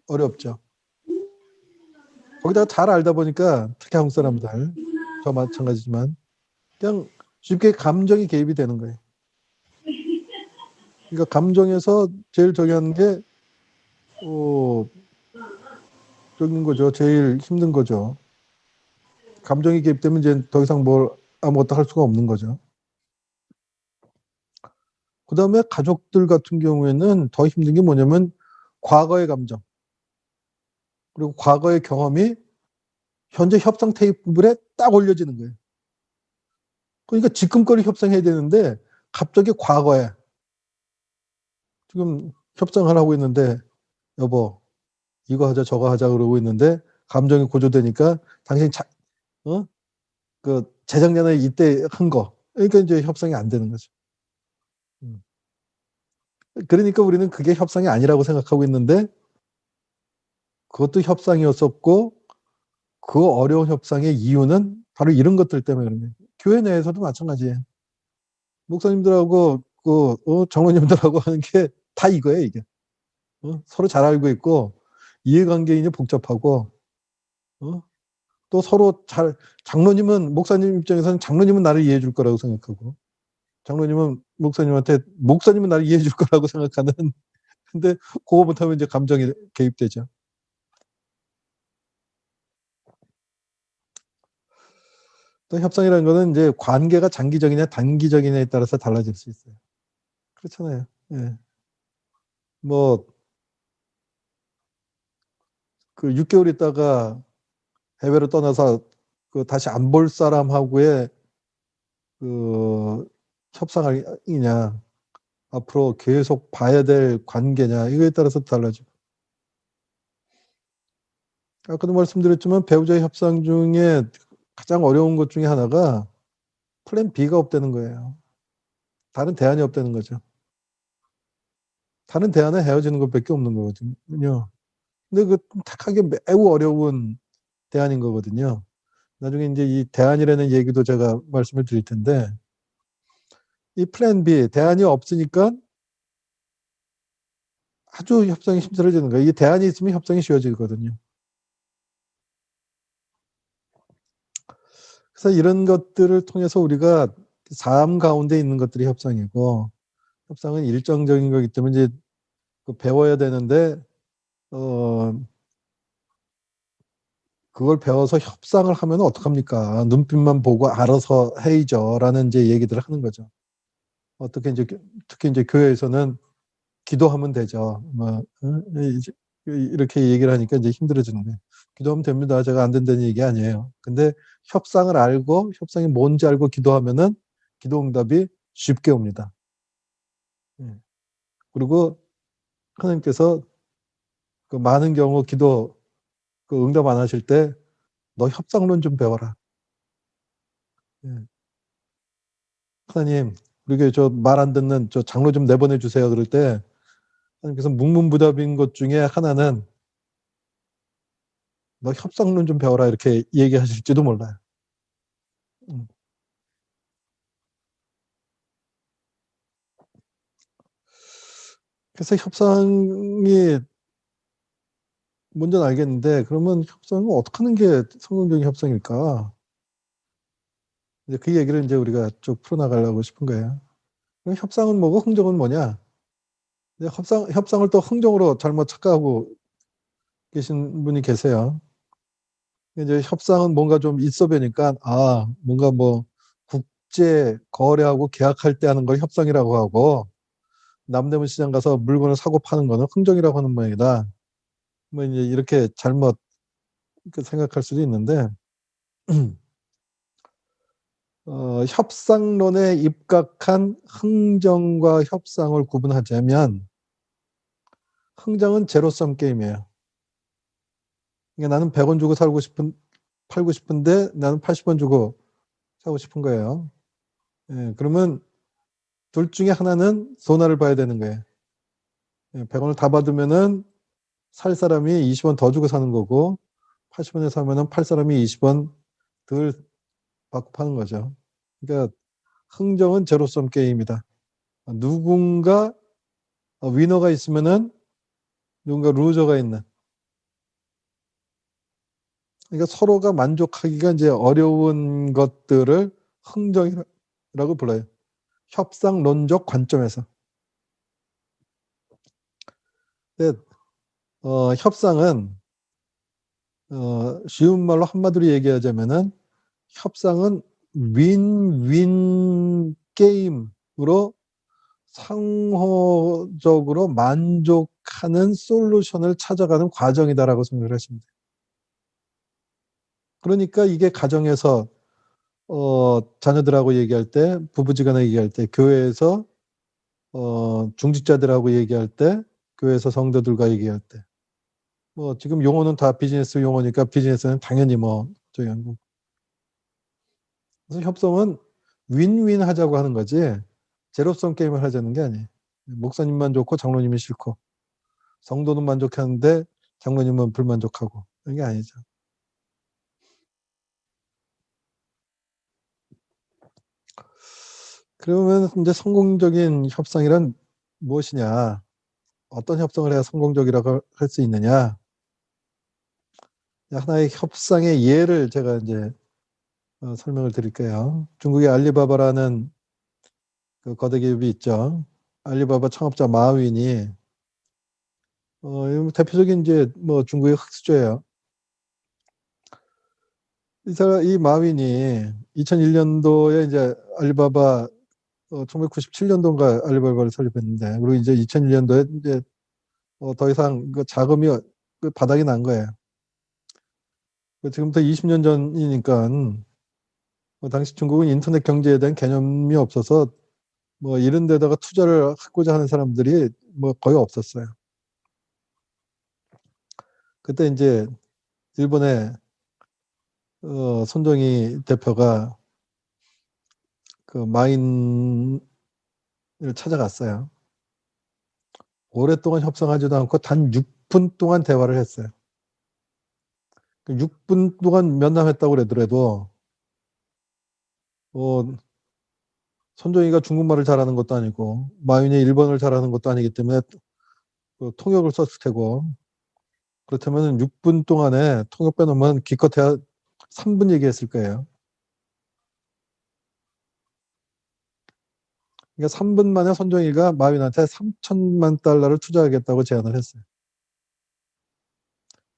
어렵죠. 거기다가 잘 알다 보니까 특히 한국 사람들, 저 마찬가지지만 그냥 쉽게 감정이 개입이 되는 거예요. 그러니까 감정에서 제일 중요한 게 적인 거죠. 제일 힘든 거죠. 감정이 개입되면 이제 더 이상 뭘 아무것도 할 수가 없는 거죠. 그 다음에 가족들 같은 경우에는 더 힘든 게 뭐냐면 과거의 감정 그리고 과거의 경험이 현재 협상 테이블에 딱 올려지는 거예요. 그러니까 지금거리 협상해야 되는데 갑자기 과거에 지금 협상을 하고 있는데 여보 이거 하자 저거 하자 그러고 있는데 감정이 고조되니까 당신 그 재작년에 이때 한 거 그러니까 이제 협상이 안 되는 거죠. 그러니까 우리는 그게 협상이 아니라고 생각하고 있는데 그것도 협상이었었고 그 어려운 협상의 이유는 바로 이런 것들 때문에 그런 거예요. 교회 내에서도 마찬가지예요. 목사님들하고 장로님들하고 하는 게 다 이거예요, 이게. 서로 잘 알고 있고 이해관계인이 복잡하고 또 서로 장로님은 목사님 입장에서는 장로님은 나를 이해해 줄 거라고 생각하고 장로님은 목사님한테 목사님은 나를 이해해 줄 거라고 생각하는 근데 그거 못하면 이제 감정이 개입되죠. 또 협상이라는 거는 이제 관계가 장기적이냐 단기적이냐에 따라서 달라질 수 있어요. 그렇잖아요. 예. 뭐, 6개월 있다가 해외로 떠나서 다시 안 볼 사람하고의 협상이냐, 앞으로 계속 봐야 될 관계냐, 이거에 따라서 달라지고. 아까도 말씀드렸지만 배우자의 협상 중에 가장 어려운 것 중에 하나가 플랜 B가 없다는 거예요. 다른 대안이 없다는 거죠. 다른 대안은 헤어지는 것밖에 없는 거거든요. 근데 그 택하기 매우 어려운 대안인 거거든요. 나중에 이제 이 대안이라는 얘기도 제가 말씀을 드릴 텐데 이 플랜 B 대안이 없으니까 아주 협상이 힘들어지는 거예요. 이 대안이 있으면 협상이 쉬워지거든요. 그래서 이런 것들을 통해서 우리가 삶 가운데 있는 것들이 협상이고 협상은 일정적인 거기 때문에 이제 배워야 되는데 그걸 배워서 협상을 하면 어떡합니까? 눈빛만 보고 알아서 해야죠라는 이제 얘기들을 하는 거죠. 어떻게 이제 특히 이제 교회에서는 기도하면 되죠. 이렇게 얘기를 하니까 이제 힘들어지는 거예요. 기도하면 됩니다. 제가 안 된다는 얘기 아니에요. 근데 협상을 알고 협상이 뭔지 알고 기도하면은 기도 응답이 쉽게 옵니다. 그리고 하나님께서 많은 경우 기도 응답 안 하실 때 너 협상론 좀 배워라. 하나님 우리 저 말 안 듣는 저 장로 좀 내보내 주세요. 그럴 때 하나님께서 묵문부답인 것 중에 하나는 너 협상론 좀 배워라 이렇게 얘기하실지도 몰라요. 그래서 협상이 뭔지는 알겠는데 그러면 협상은 어떻게 하는 게 성공적인 협상일까? 이제 그 얘기를 이제 우리가 쭉 풀어나가려고 싶은 거예요. 그럼 협상은 뭐고 흥정은 뭐냐? 협상을 또 흥정으로 잘못 착각하고 계신 분이 계세요. 이제 협상은 뭔가 좀 있어 보니까 뭔가 뭐 국제 거래하고 계약할 때 하는 걸 협상이라고 하고 남대문 시장 가서 물건을 사고 파는 거는 흥정이라고 하는 모양이다. 뭐 이제 이렇게 잘못 생각할 수도 있는데 협상론에 입각한 흥정과 협상을 구분하자면 흥정은 제로섬 게임이에요. 그러니까 나는 100원 주고 팔고 싶은데 나는 80원 주고 사고 싶은 거예요. 그러면 둘 중에 하나는 손해를 봐야 되는 거예요. 100원을 다 받으면은 살 사람이 20원 더 주고 사는 거고 80원에 사면은 팔 사람이 20원 덜 받고 파는 거죠. 그러니까 흥정은 제로섬 게임이다. 누군가 위너가 있으면은 누군가 루저가 있는. 그러니까 서로가 만족하기가 이제 어려운 것들을 흥정이라고 불러요. 협상론적 관점에서. 근데 협상은 쉬운 말로 한마디로 얘기하자면은 협상은 윈윈 게임으로 상호적으로 만족하는 솔루션을 찾아가는 과정이다라고 생각을 하시면 돼요. 그러니까 이게 가정에서 자녀들하고 얘기할 때, 부부지간에 얘기할 때, 교회에서 중직자들하고 얘기할 때, 교회에서 성도들과 얘기할 때, 뭐 지금 용어는 다 비즈니스 용어니까 비즈니스는 당연히 뭐 저기 한 거. 그래서 협상은 윈윈 하자고 하는 거지 제로섬 게임을 하자는 게 아니에요. 목사님만 좋고 장로님이 싫고 성도는 만족하는데 장로님은 불만족하고 이런 게 아니죠. 그러면 이제 성공적인 협상이란 무엇이냐? 어떤 협상을 해야 성공적이라고 할 수 있느냐? 하나의 협상의 예를 제가 이제 설명을 드릴게요. 중국의 알리바바라는 그 거대 기업이 있죠. 알리바바 창업자 마윈이 대표적인 이제 뭐 중국의 흑수저예요. 이 마윈이 2001년도에 이제 알리바바 1997년도인가 알리바바를 설립했는데 그리고 이제 2001년도에 이제 더 이상 그 자금이 그 바닥이 난 거예요. 지금부터 20년 전이니까 당시 중국은 인터넷 경제에 대한 개념이 없어서 뭐 이런 데다가 투자를 하고자 하는 사람들이 뭐 거의 없었어요. 그때 이제 일본의 손정희 대표가 그 마인을 찾아갔어요. 오랫동안 협상하지도 않고 단 6분 동안 대화를 했어요. 6분 동안 면담했다고 그러더라도 손정희가 중국말을 잘하는 것도 아니고 마윈이 일본어를 잘하는 것도 아니기 때문에 통역을 썼을 테고 그렇다면 6분 동안에 통역 빼놓으면 기껏해야 3분 얘기했을 거예요. 그러니까 3분 만에 손정희가 마윈한테 3천만 달러를 투자하겠다고 제안을 했어요.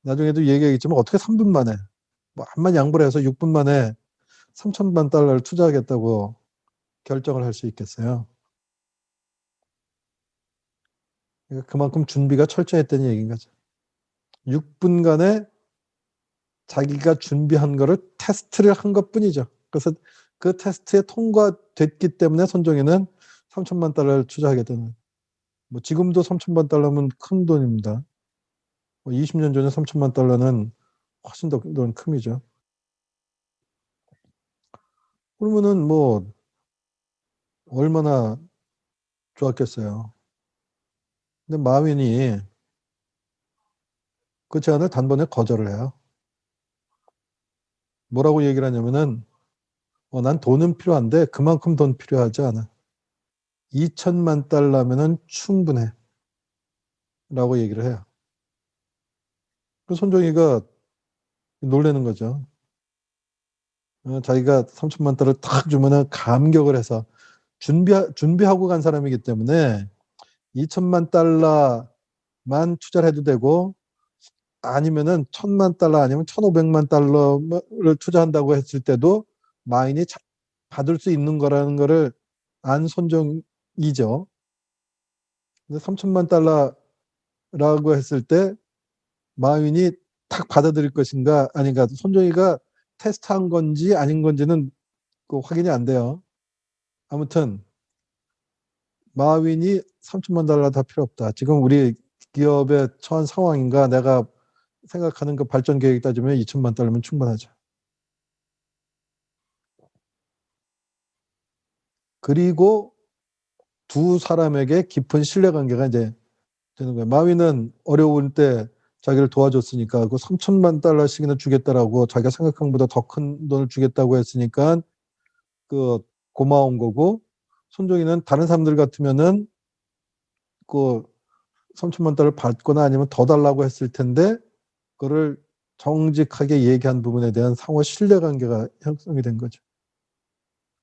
나중에도 얘기하겠지만 어떻게 3분 만에 뭐 암만 양보를 해서 6분 만에 3천만 달러를 투자하겠다고 결정을 할 수 있겠어요. 그러니까 그만큼 준비가 철저했다는 얘기인 거죠. 6분간에 자기가 준비한 거를 테스트를 한 것뿐이죠. 그래서 그 테스트에 통과됐기 때문에 손정희는 3천만 달러를 투자하겠다는. 뭐 지금도 3천만 달러면 큰 돈입니다. 20년 전에 3천만 달러는 훨씬 더 큰 금이죠. 그러면은 뭐 얼마나 좋았겠어요. 근데 마윈이 그 제안을 단번에 거절을 해요. 뭐라고 얘기를 하냐면은 난 돈은 필요한데 그만큼 돈 필요하지 않아. 2천만 달러면은 충분해. 라고 얘기를 해요. 그 손정희가 놀라는 거죠. 자기가 3천만 달러를 탁 주면은 감격을 해서 준비하고 간 사람이기 때문에 2천만 달러만 투자를 해도 되고 아니면은 1,000만 달러 아니면 1,500만 달러를 투자한다고 했을 때도 마인이 받을 수 있는 거라는 거를 안 손정이죠. 근데 3천만 달러라고 했을 때 마윈이 탁 받아들일 것인가 아닌가 손정희가 테스트한 건지 아닌 건지는 그 확인이 안 돼요. 아무튼 마윈이 3천만 달러 다 필요 없다. 지금 우리 기업에 처한 상황인가 내가 생각하는 그 발전 계획 따지면 2천만 달러면 충분하죠. 그리고 두 사람에게 깊은 신뢰관계가 이제 되는 거예요. 마윈은 어려울 때 자기를 도와줬으니까 그 3천만 달러씩이나 주겠다라고 자기가 생각한 것보다 더 큰 돈을 주겠다고 했으니까 그 고마운 거고, 손정희는 다른 사람들 같으면은 그 3천만 달러를 받거나 아니면 더 달라고 했을 텐데 그거를 정직하게 얘기한 부분에 대한 상호 신뢰관계가 형성이 된 거죠.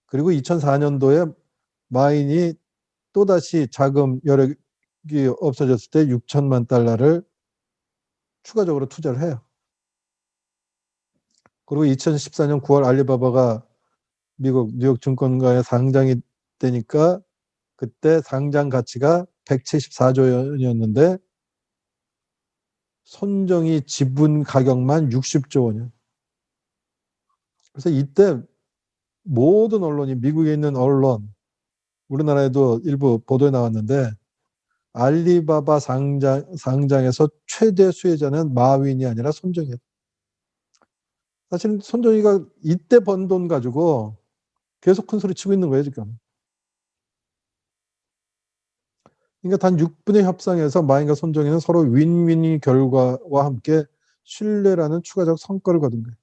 그리고 2004년도에 마윈이 또다시 자금 여력이 없어졌을 때 6천만 달러를 추가적으로 투자를 해요. 그리고 2014년 9월 알리바바가 미국 뉴욕 증권가에 상장이 되니까 그때 상장 가치가 174조 원이었는데 손정희 지분 가격만 60조 원이에요. 그래서 이때 모든 언론이, 미국에 있는 언론, 우리나라에도 일부 보도에 나왔는데 알리바바 상장에서 최대 수혜자는 마윈이 아니라 손정희였다. 사실 손정희가 이때 번 돈 가지고 계속 큰 소리 치고 있는 거예요, 지금. 그러니까 단 6분의 협상에서 마윈과 손정희는 서로 윈윈 결과와 함께 신뢰라는 추가적 성과를 거둔 거예요.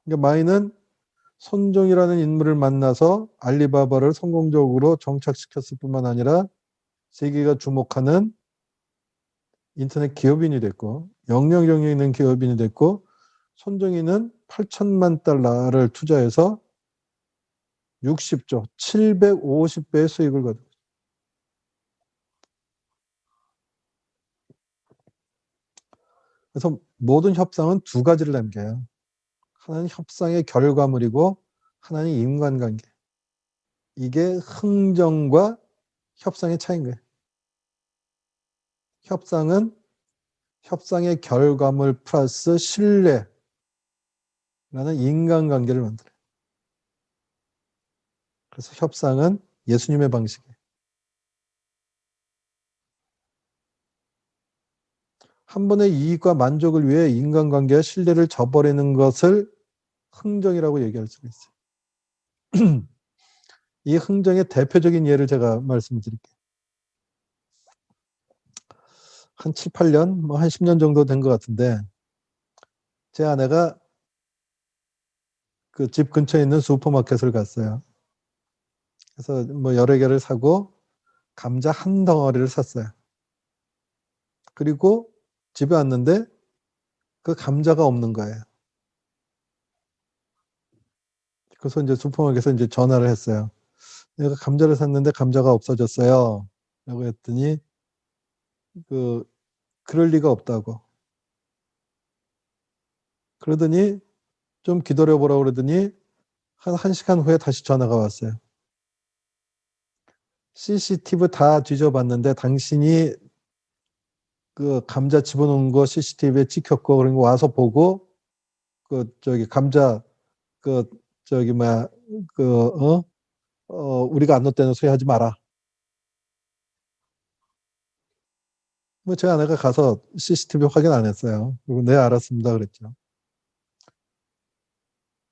그러니까 마윈은 손정희라는 인물을 만나서 알리바바를 성공적으로 정착시켰을 뿐만 아니라 세계가 주목하는 인터넷 기업인이 됐고, 영향력 있는 기업인이 됐고, 손정희는 8천만 달러를 투자해서 60조, 750배의 수익을 거둔 거죠. 그래서 모든 협상은 두 가지를 남겨요. 하나는 협상의 결과물이고 하나는 인간관계. 이게 흥정과 협상의 차이인 거예요. 협상은 협상의 결과물 플러스 신뢰라는 인간관계를 만들어요. 그래서 협상은 예수님의 방식이에요. 한 번의 이익과 만족을 위해 인간관계와 신뢰를 저버리는 것을 흥정이라고 얘기할 수가 있어요. 이 흥정의 대표적인 예를 제가 말씀드릴게요. 한 7, 8년, 한 10년 정도 된 것 같은데 제 아내가 그 집 근처에 있는 슈퍼마켓을 갔어요. 그래서 뭐 여러 개를 사고 감자 한 덩어리를 샀어요. 그리고 집에 왔는데 그 감자가 없는 거예요. 그래서 이제 슈퍼마켓에서 이제 전화를 했어요. 내가 감자를 샀는데 감자가 없어졌어요. 라고 했더니 그럴 리가 없다고. 그러더니 좀 기다려보라고 그러더니 한 1시간 후에 다시 전화가 왔어요. CCTV 다 뒤져봤는데 당신이 그 감자 집어넣은 거 CCTV에 찍혔고 그런 거 와서 보고 감자 우리가 안 넣었다는 소리 하지 마라. 뭐 제 아내가 가서 CCTV 확인 안 했어요. 그리고 네 알았습니다 그랬죠.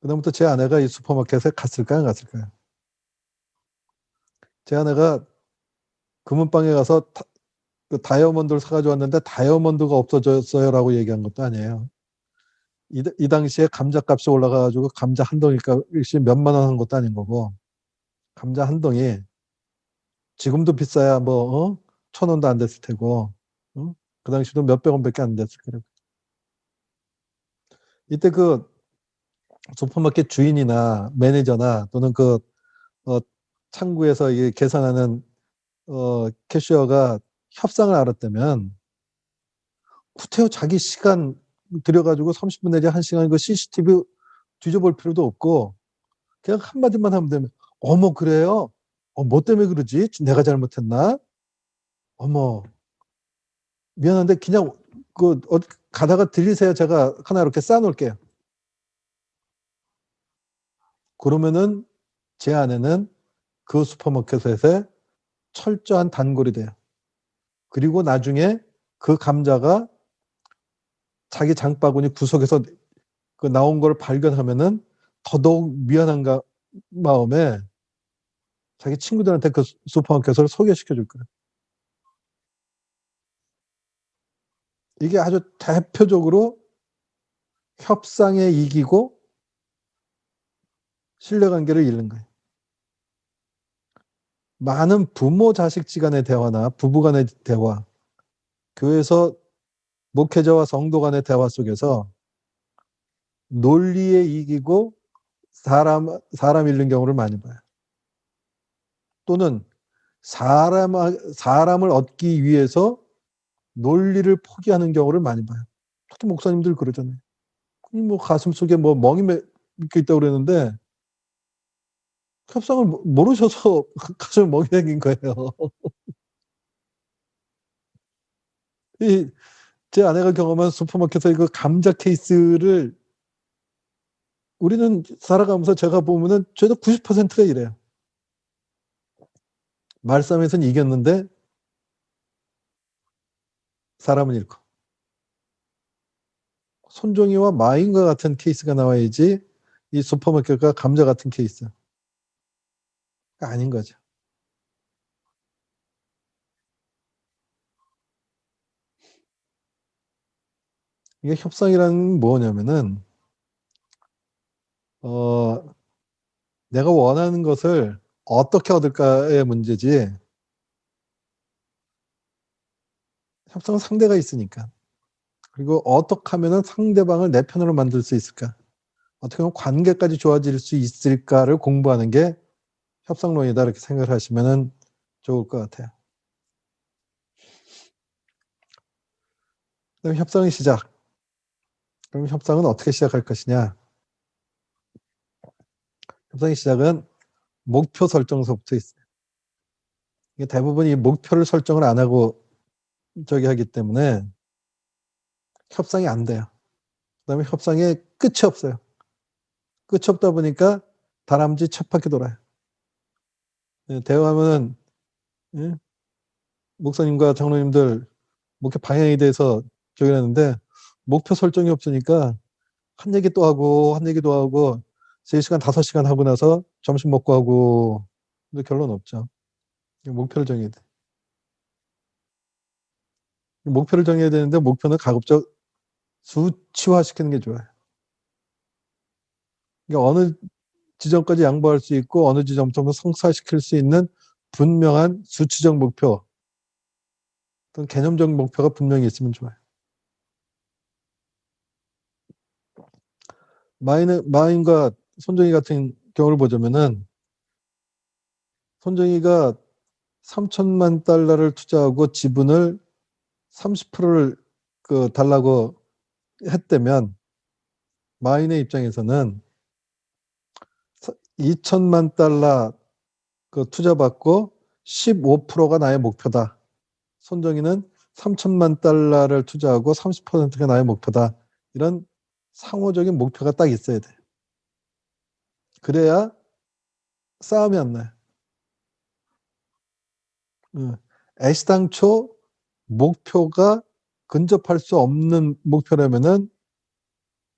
그다음부터 제 아내가 이 슈퍼마켓에 갔을까요 안 갔을까요? 제 아내가 금은방에 가서 다이아몬드를 사가지고 왔는데 다이아몬드가 없어졌어요라고 얘기한 것도 아니에요. 이 당시에 감자값이 올라가가지고 감자 한 덩이값이 몇만 원 한 것도 아닌 거고, 감자 한 덩이 지금도 비싸야 뭐 1,000원도 안 됐을 테고, 그 당시도 몇백 원밖에 안 됐을 거예요. 이때 그 슈퍼마켓 주인이나 매니저나 또는 창구에서 이게 계산하는 캐셔가 협상을 알았다면 구태여 자기 시간 들여가지고 30분 내지 1시간 그 CCTV 뒤져볼 필요도 없고 그냥 한마디만 하면 되면 어머 그래요? 뭐 때문에 그러지? 내가 잘못했나? 어머 미안한데 그냥 가다가 들리세요. 제가 하나 이렇게 쌓아놓을게요. 그러면은 제 아내는 그 슈퍼마켓에 철저한 단골이 돼요. 그리고 나중에 그 감자가 자기 장바구니 구석에서 나온 걸 발견하면은 더더욱 미안한 마음에 자기 친구들한테 그 슈퍼마켓을 소개시켜 줄 거예요. 이게 아주 대표적으로 협상에 이기고 신뢰관계를 잃는 거예요. 많은 부모 자식지간의 대화나 부부간의 대화, 교회에서 목회자와 성도 간의 대화 속에서 논리에 이기고 사람 잃는 경우를 많이 봐요. 또는 사람을 얻기 위해서 논리를 포기하는 경우를 많이 봐요. 특히 목사님들 그러잖아요. 뭐 가슴 속에 뭐 멍이 묶여 있다고 그랬는데 협상을 모르셔서 가슴에 멍이 생긴 거예요. 제 아내가 경험한 슈퍼마켓의 그 감자 케이스를 우리는 살아가면서 제가 보면은 최소 90%가 이래요. 말싸움에서는 이겼는데 사람은 잃고. 손종이와 마인과 같은 케이스가 나와야지 이 슈퍼마켓과 감자 같은 케이스가 아닌 거죠. 이게 협상이라는 뭐냐면은 내가 원하는 것을 어떻게 얻을까의 문제지, 협상은 상대가 있으니까. 그리고 어떻게 하면 상대방을 내 편으로 만들 수 있을까, 어떻게 하면 관계까지 좋아질 수 있을까를 공부하는 게 협상론이다, 이렇게 생각을 하시면 좋을 것 같아요. 그다음에 협상의 시작. 그럼 협상은 어떻게 시작할 것이냐. 협상의 시작은 목표 설정서부터 있어요. 이게 대부분 이 목표를 설정을 안 하고 하기 때문에 협상이 안 돼요. 그다음에 협상에 끝이 없어요. 끝이 없다 보니까 다람쥐 쳇바퀴 돌아요. 대화하면은, 예? 목사님과 장로님들 목표 방향에 대해서 저기 하는데 목표 설정이 없으니까 한 얘기 또 하고 한 얘기도 하고 3시간 5시간 하고 나서 점심 먹고 하고, 근데 결론 없죠. 목표를 정해야 돼. 목표를 정해야 되는데 목표는 가급적 수치화시키는 게 좋아요. 그러니까 어느 지점까지 양보할 수 있고 어느 지점부터 성사시킬 수 있는 분명한 수치적 목표, 어떤 개념적 목표가 분명히 있으면 좋아요. 마인과 손정희 같은 경우를 보자면은 손정희가 3천만 달러를 투자하고 지분을 30%를 달라고 했다면 마인의 입장에서는 2천만 달러 투자받고 15%가 나의 목표다. 손정희는 3천만 달러를 투자하고 30%가 나의 목표다. 이런 상호적인 목표가 딱 있어야 돼. 그래야 싸움이 안 나요. 애시당초 목표가 근접할 수 없는 목표라면은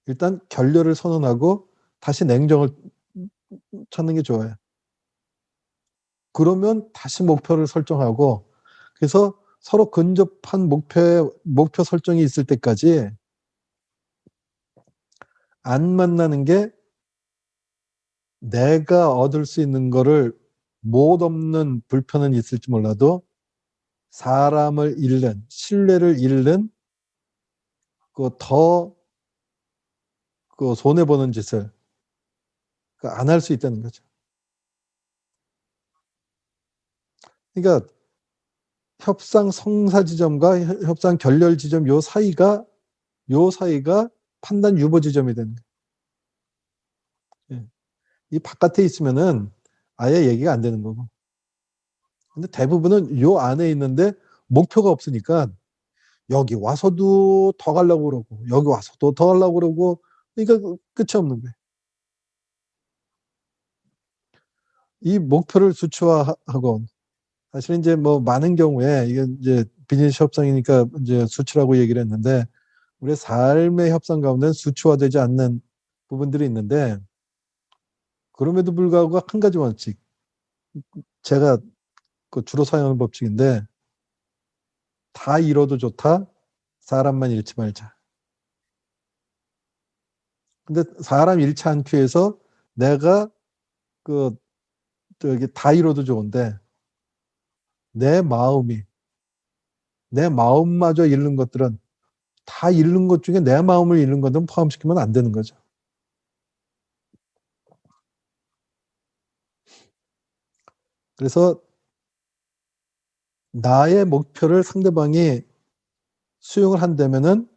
일단 결렬을 선언하고 다시 냉정을 찾는 게 좋아요. 그러면 다시 목표를 설정하고, 그래서 서로 근접한 목표 설정이 있을 때까지 안 만나는 게 내가 얻을 수 있는 거를 못 얻는 불편은 있을지 몰라도 사람을 잃는, 신뢰를 잃는 더 손해보는 짓을 안 할 수 있다는 거죠. 그러니까 협상 성사 지점과 협상 결렬 지점 요 사이가 판단 유보 지점이 되는 거예요. 이 바깥에 있으면은 아예 얘기가 안 되는 거고. 근데 대부분은 요 안에 있는데 목표가 없으니까 여기 와서도 더 가려고 그러고 여기 와서도 더 하려고 그러고, 그러니까 끝이 없는 거예요. 이 목표를 수치화하고, 사실은 이제 뭐 많은 경우에 이게 이제 비즈니스 협상이니까 이제 수치라고 얘기를 했는데 우리의 삶의 협상 가운데는 수치화되지 않는 부분들이 있는데, 그럼에도 불구하고 한 가지 원칙, 제가 그 주로 사용하는 법칙인데 다 잃어도 좋다. 사람만 잃지 말자. 근데 사람 잃지 않기 위해서 내가 그 저기 다 잃어도 좋은데 내 마음마저 잃는 것들은 다 잃는 것 중에 내 마음을 잃는 것은 포함시키면 안 되는 거죠. 그래서 나의 목표를 상대방이 수용을 한다면은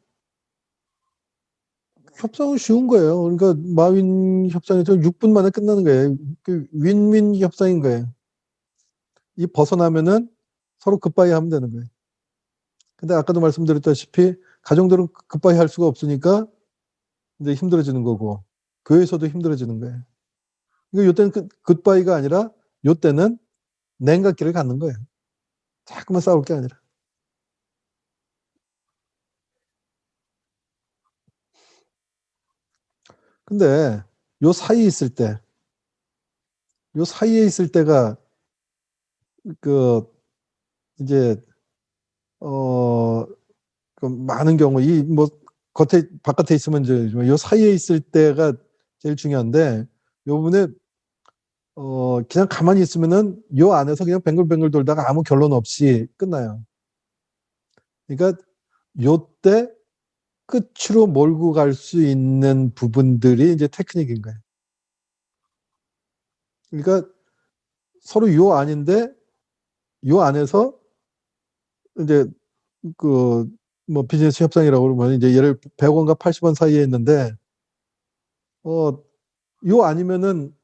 협상은 쉬운 거예요. 그러니까 마윈 협상에서 6분 만에 끝나는 거예요. 그 윈윈 협상인 거예요. 이 벗어나면은 서로 굿바이 하면 되는 거예요. 근데 아까도 말씀드렸다시피 가정들은 굿바이 할 수가 없으니까 이제 힘들어지는 거고 교회에서도 힘들어지는 거예요. 이거 요때는 굿바이가 아니라 요때는 냉각기를 갖는 거예요. 자꾸만 싸울 게 아니라. 근데 요 사이에 있을 때, 요 사이에 있을 때가 그 이제 그 많은 경우 이 뭐 겉에 바깥에 있으면 이제 요 사이에 있을 때가 제일 중요한데 요 부분에 그냥 가만히 있으면은 요 안에서 그냥 뱅글뱅글 돌다가 아무 결론 없이 끝나요. 그러니까 요때 끝으로 몰고 갈 수 있는 부분들이 이제 테크닉인 거예요. 그러니까 서로 요 안인데 요 안에서 이제 그 뭐 비즈니스 협상이라고 그러면 이제 예를 100원과 80원 사이에 있는데 요 아니면은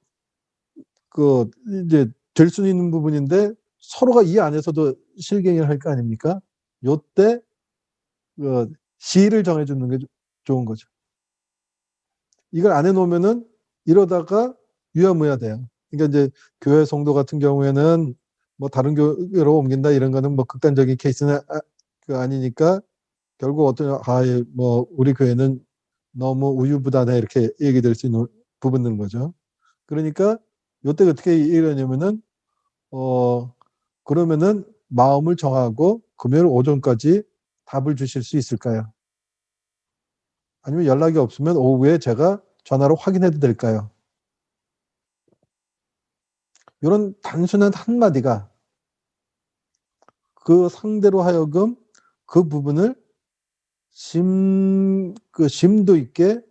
그 이제 될 수 있는 부분인데 서로가 이 안에서도 실갱이를 할 거 아닙니까? 요때 그 시를 정해 주는 게 좋은 거죠. 이걸 안 해 놓으면은 이러다가 유야무야 돼요. 그러니까 이제 교회 성도 같은 경우에는 뭐 다른 교회로 옮긴다 이런 거는 뭐 극단적인 케이스는 아니니까 결국 어떤 뭐 우리 교회는 너무 우유부단해 이렇게 얘기될 수 있는 부분인 거죠. 그러니까 요때 어떻게 이러냐면은 그러면은 마음을 정하고 금요일 오전까지 답을 주실 수 있을까요? 아니면 연락이 없으면 오후에 제가 전화로 확인해도 될까요? 이런 단순한 한마디가 그 상대로 하여금 그 부분을 심도 있게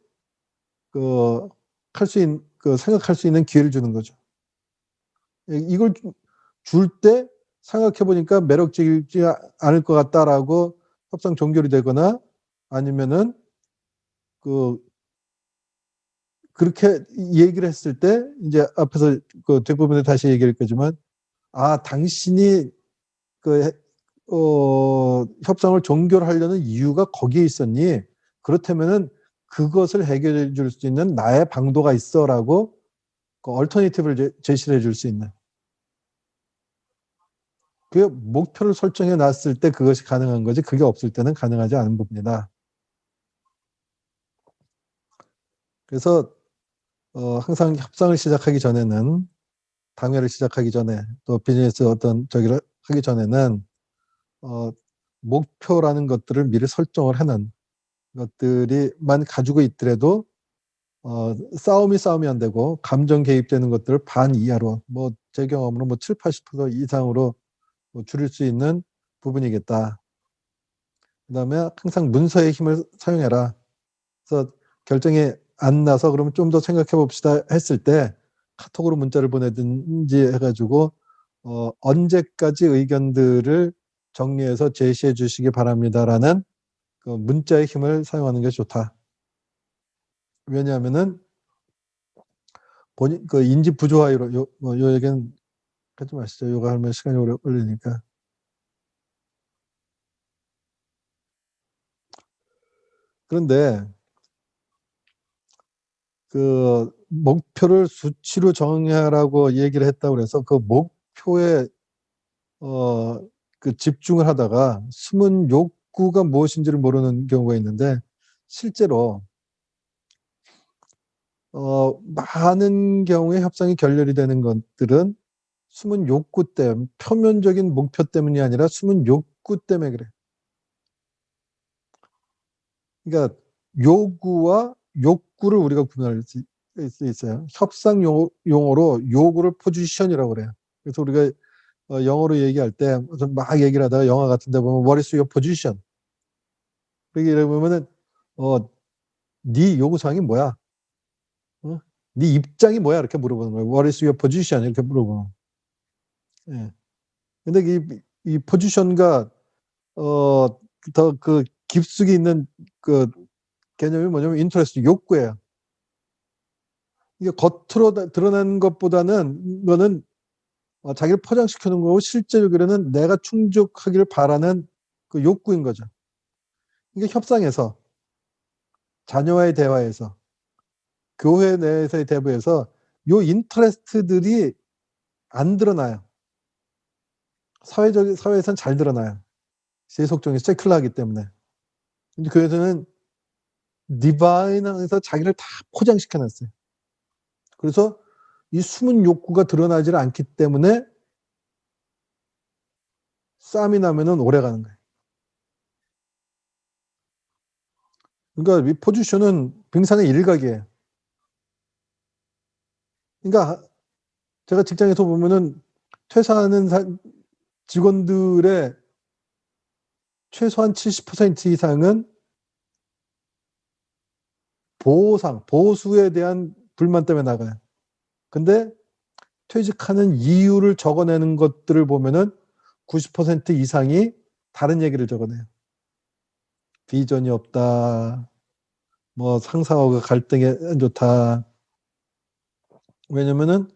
생각할 수 있는 기회를 주는 거죠. 이걸 줄 때 생각해 보니까 매력적이지 않을 것 같다라고 협상 종결이 되거나 아니면은 그렇게 얘기를 했을 때 이제 앞에서 그 뒷부분에 다시 얘기할 거지만 당신이 협상을 종결하려는 이유가 거기에 있었니? 그렇다면은 그것을 해결해 줄 수 있는 나의 방도가 있어라고 그 얼터네이티브를 제시를 해줄 수 있는 그 목표를 설정해 놨을 때 그것이 가능한 거지 그게 없을 때는 가능하지 않은 부분이다. 그래서 항상 협상을 시작하기 전에는 당회를 시작하기 전에 또 비즈니스 어떤 저기를 하기 전에는 목표라는 것들을 미리 설정을 해놓은 것들이만 가지고 있더라도 싸움이 안 되고 감정 개입되는 것들을 반 이하로 뭐 제 경험으로 뭐 7, 80% 이상으로 뭐 줄일 수 있는 부분이겠다. 그다음에 항상 문서의 힘을 사용해라. 그래서 결정이 안 나서 그러면 좀 더 생각해 봅시다 했을 때 카톡으로 문자를 보내든지 해가지고 언제까지 의견들을 정리해서 제시해 주시기 바랍니다라는 그 문자의 힘을 사용하는 게 좋다. 왜냐하면은 본인 그 인지 부조화로 요 얘기는 하지 마시죠. 요거 하면 시간이 오래 걸리니까. 그런데 그 목표를 수치로 정하라고 얘기를 했다고 그래서 그 목표에 그 집중을 하다가 숨은 욕구가 무엇인지를 모르는 경우가 있는데 실제로 많은 경우에 협상이 결렬이 되는 것들은 숨은 욕구 때문에, 표면적인 목표 때문이 아니라 숨은 욕구 때문에 그래. 그러니까 요구와 욕구를 우리가 구분할 수 있어요. 협상 용어로 요구를 포지션이라고 그래요. 그래서 우리가 영어로 얘기할 때 막 얘기를 하다가 영화 같은 데 보면 What is your position? 그렇게 보면은 네 요구사항이 뭐야? 네 입장이 뭐야? 이렇게 물어보는 거예요. What is your position? 이렇게 물어보는. 예. 근데 이 포지션과 더 그 깊숙이 있는 그 개념이 뭐냐면 인터레스트, 욕구예요. 이게 겉으로 드러나는 것보다는 이거는 자기를 포장시켜 놓은 거고 실제적으로는 내가 충족하기를 바라는 그 욕구인 거죠. 이게 협상에서, 자녀와의 대화에서, 교회 내에서의 대부에서 요 인터레스트들이 안 드러나요. 사회에서는 잘 드러나요. 세속적인 세큘러하기 때문에. 근데 교회에서는 디바인에서 자기를 다 포장시켜 놨어요. 그래서 이 숨은 욕구가 드러나지 않기 때문에 싸움이 나면은 오래 가는 거예요. 그러니까 이 포지션은 빙산의 일각이에요. 그러니까 제가 직장에서 보면은 퇴사하는 직원들의 최소한 70% 이상은 보수에 대한 불만 때문에 나가요. 근데 퇴직하는 이유를 적어내는 것들을 보면은 90% 이상이 다른 얘기를 적어내요. 비전이 없다. 뭐 상사하고 갈등이 안 좋다. 왜냐면은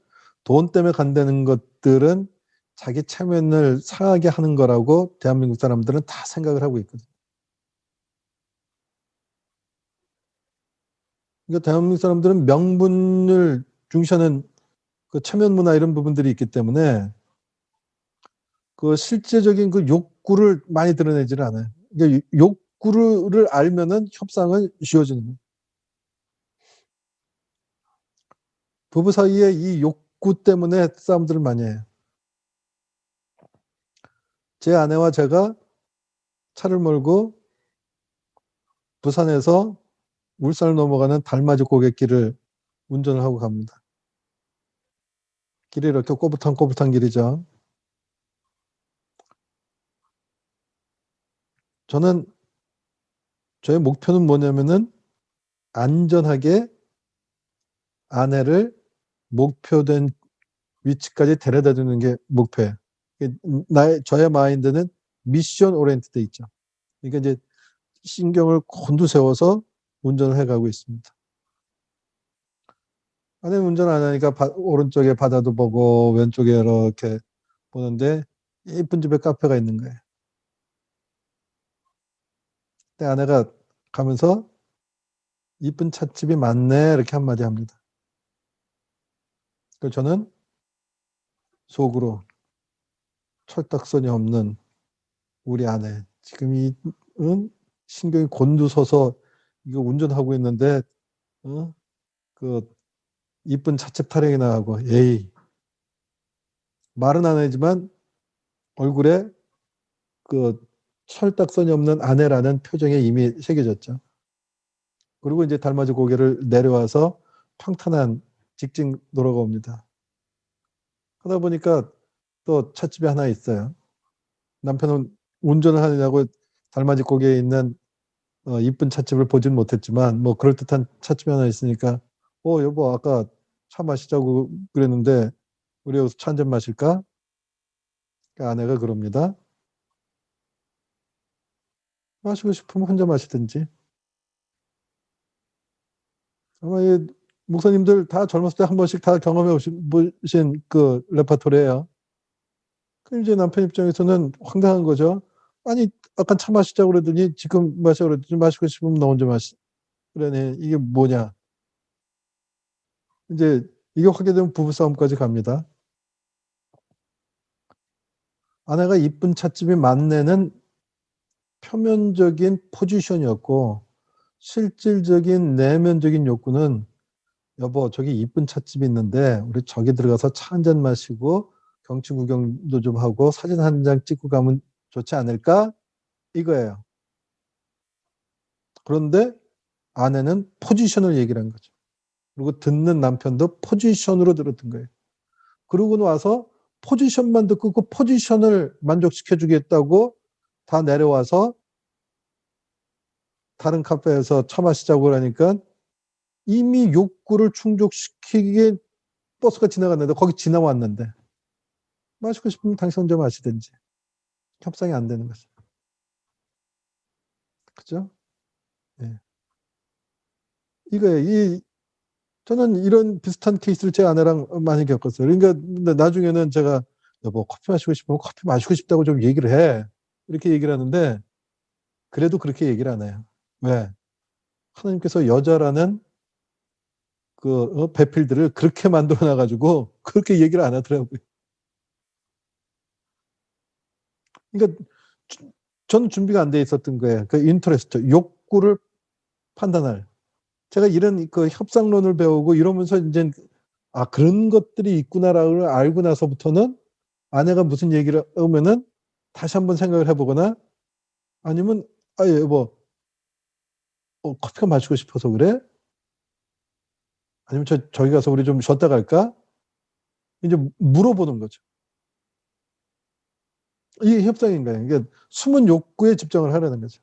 돈 때문에 간다는 것들은 자기 체면을 상하게 하는 거라고 대한민국 사람들은 다 생각을 하고 있거든요. 그러니까 대한민국 사람들은 명분을 중시하는 그 체면 문화 이런 부분들이 있기 때문에 그 실제적인 그 욕구를 많이 드러내지를 않아요. 그러니까 욕구를 알면은 협상은 쉬워지는 거예요. 부부 사이에 이 욕구 때문에 싸움들을 많이 해요. 제 아내와 제가 차를 몰고 부산에서 울산을 넘어가는 달맞이 고갯길을 운전을 하고 갑니다. 길이 이렇게 꼬불탕꼬불탕 길이죠. 저의 목표는 뭐냐면은 안전하게 아내를 목표된 위치까지 데려다 주는 게 목표예요. 저의 마인드는 미션 오리엔티드 있죠. 그러니까 이제 신경을 곤두세워서 운전을 해가고 있습니다. 아내는 운전 안 하니까 오른쪽에 바다도 보고 왼쪽에 이렇게 보는데 예쁜 집에 카페가 있는 거예요. 근데 아내가 가면서 이쁜 찻집이 많네 이렇게 한마디 합니다. 그래서 저는 속으로 철딱선이 없는 우리 아내 지금 신경이 곤두서서 이거 운전하고 있는데 그 이쁜 찻집 타령이나 하고 에이 말은 안 하지만 얼굴에 그 철딱선이 없는 아내라는 표정에 이미 새겨졌죠. 그리고 이제 달맞이 고개를 내려와서 평탄한 직진 도로가 옵니다. 하다 보니까 또 찻집이 하나 있어요. 남편은 운전을 하느냐고 달맞이 고개에 있는 이쁜 찻집을 보진 못했지만 뭐 그럴듯한 찻집이 하나 있으니까 여보 아까 차 마시자고 그랬는데 우리 여기서 차 한잔 마실까? 그러니까 아내가 그럽니다. 마시고 싶으면 혼자 마시든지. 아마 이 목사님들 다 젊었을 때 한 번씩 다 경험해 보신 그 레파토리예요. 그럼 이제 남편 입장에서는 황당한 거죠. 아니 아까 차 마시자고 그러더니 지금 마시자고 그러더니 마시고 싶으면 너 혼자 그러네. 이게 뭐냐. 이제 이게 확대되면 부부싸움까지 갑니다. 아내가 이쁜 찻집이 많네는 표면적인 포지션이었고 실질적인 내면적인 욕구는 여보 저기 이쁜 찻집이 있는데 우리 저기 들어가서 차 한잔 마시고 경치 구경도 좀 하고 사진 한 장 찍고 가면 좋지 않을까? 이거예요. 그런데 아내는 포지션을 얘기를 한 거죠. 그리고 듣는 남편도 포지션으로 들었던 거예요. 그러고 나서 포지션만 듣고 그 포지션을 만족시켜 주겠다고 다 내려와서 다른 카페에서 차 마시자고 그러니까 이미 욕구를 충족시키기에 버스가 지나갔는데 거기 지나왔는데 마시고 싶으면 당신 혼자 마시든지 협상이 안 되는 거죠. 그죠? 예. 이거예요. 저는 이런 비슷한 케이스를 제 아내랑 많이 겪었어요. 그러니까 근데 나중에는 제가 여보 커피 마시고 싶으면 커피 마시고 싶다고 좀 얘기를 해. 이렇게 얘기를 하는데 그래도 그렇게 얘기를 안 해요. 왜? 하나님께서 여자라는 그 배필들을 그렇게 만들어 놔가지고 그렇게 얘기를 안 하더라고요. 그러니까 저는 준비가 안 돼 있었던 거예요. 그 인터레스트, 욕구를 판단할. 제가 이런 그 협상론을 배우고 이러면서 이제 아 그런 것들이 있구나라고 알고 나서부터는 아내가 무슨 얘기를 하면은 다시 한번 생각을 해보거나 아니면 아 여보 커피가 마시고 싶어서 그래? 아니면 저기 가서 우리 좀 쉬었다 갈까? 이제 물어보는 거죠. 이게 협상인 거예요. 그러니까 숨은 욕구에 집중을 하라는 거죠.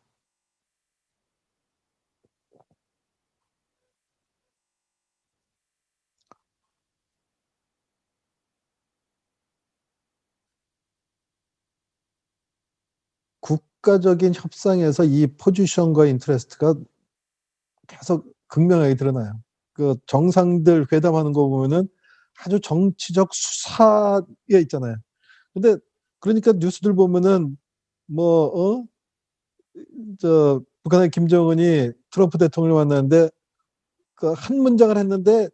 국가적인 협상에서 이 포지션과 인터레스트가 계속 극명하게 드러나요. 그 정상들 회담하는 거 보면은 아주 정치적 수사에 있잖아요. 근데 그러니까 뉴스들 보면은 뭐 북한의 김정은이 트럼프 대통령을 만났는데 그 한 문장을 했는데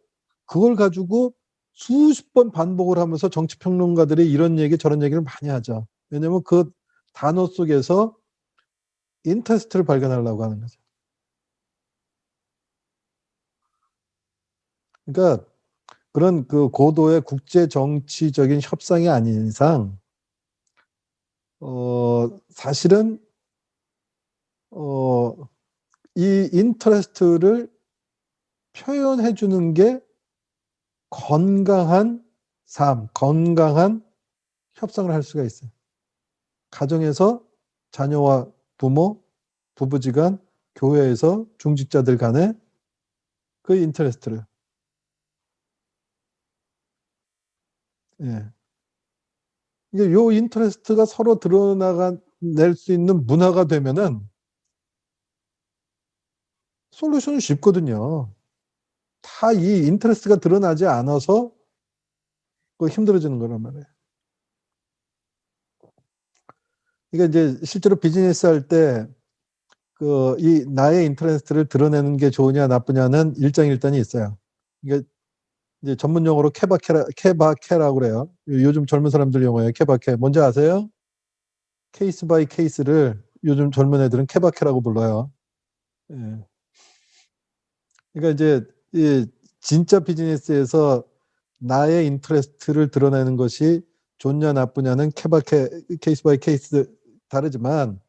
그걸 가지고 수십 번 반복을 하면서 정치 평론가들이 이런 얘기 저런 얘기를 많이 하죠. 왜냐하면 그 단어 속에서 인터레스트를 발견하려고 하는 거죠. 그러니까 그런 그 고도의 국제 정치적인 협상이 아닌 이상 사실은 이 인터레스트를 표현해 주는 게 건강한 삶, 건강한 협상을 할 수가 있어요. 가정에서 자녀와 부모, 부부지간, 교회에서 중직자들 간의 그 인터레스트를. 예. 이게 요 인터레스트가 서로 드러낼 수 있는 문화가 되면은 솔루션은 쉽거든요. 다 이 인터레스트가 드러나지 않아서 그 힘들어지는 거란 말이에요. 그러니까 이제 실제로 비즈니스 할 때 그 이 나의 인터레스트를 드러내는 게 좋으냐 나쁘냐는 일장일단이 있어요. 이게 이제 전문 용어로 케바케라고 그래요. 요즘 젊은 사람들 용어예요. 케바케. 뭔지 아세요? 케이스 바이 케이스를 요즘 젊은 애들은 케바케라고 불러요. 예. 그러니까 이제 이 진짜 비즈니스에서 나의 인터레스트를 드러내는 것이 좋냐 나쁘냐는 케이스 바이 케이스 다르지만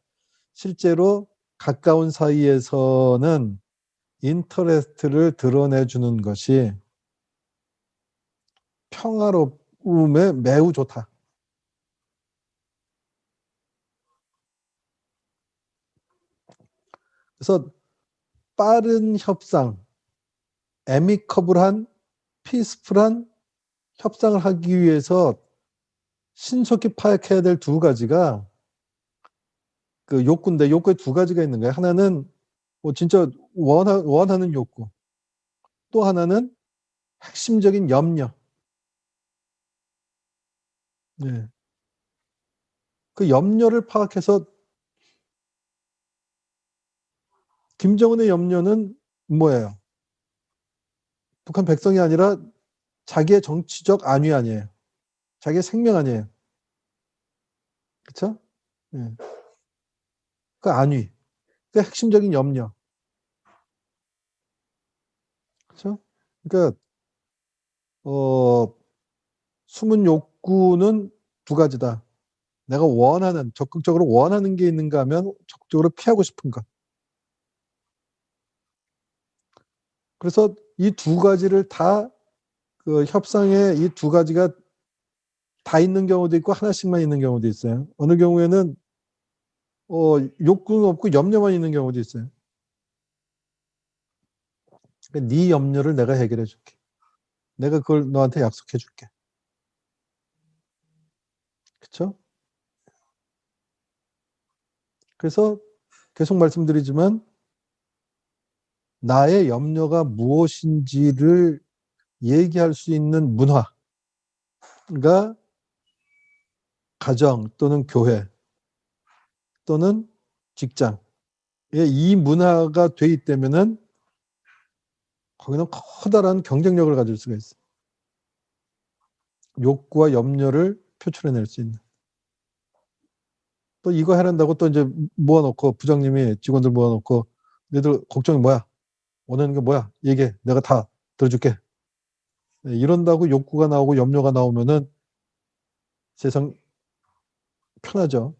실제로 가까운 사이에서는 인터레스트를 드러내주는 것이 평화로움에 매우 좋다. 그래서 빠른 협상, 애미커블한, 피스풀한 협상을 하기 위해서 신속히 파악해야 될 두 가지가 그 욕구인데 욕구에 두 가지가 있는 거예요. 하나는 뭐 진짜 원하는 욕구. 또 하나는 핵심적인 염려. 네. 그 염려를 파악해서 김정은의 염려는 뭐예요? 북한 백성이 아니라 자기의 정치적 안위 아니에요. 자기의 생명 아니에요. 그렇죠? 네. 그 안위. 그 핵심적인 염려. 그렇죠? 그러니까 숨은 욕 욕구는 두 가지다. 내가 원하는, 적극적으로 원하는 게 있는가 하면 적극적으로 피하고 싶은 것. 그래서 이 두 가지를 다 그 협상에 이 두 가지가 다 있는 경우도 있고 하나씩만 있는 경우도 있어요. 어느 경우에는 욕구는 없고 염려만 있는 경우도 있어요. 그러니까 네 염려를 내가 해결해 줄게. 내가 그걸 너한테 약속해 줄게. 그렇죠? 그래서 계속 말씀드리지만 나의 염려가 무엇인지를 얘기할 수 있는 문화가 가정 또는 교회 또는 직장에 이 문화가 돼 있다면은 거기는 커다란 경쟁력을 가질 수가 있어요. 욕구와 염려를 표출해낼 수 있는. 또 이거 해낸다고 또 이제 모아놓고 부장님이 직원들 모아놓고 너희들 걱정이 뭐야? 원하는 게 뭐야? 얘기해. 내가 다 들어줄게. 네, 이런다고 욕구가 나오고 염려가 나오면은 세상 편하죠.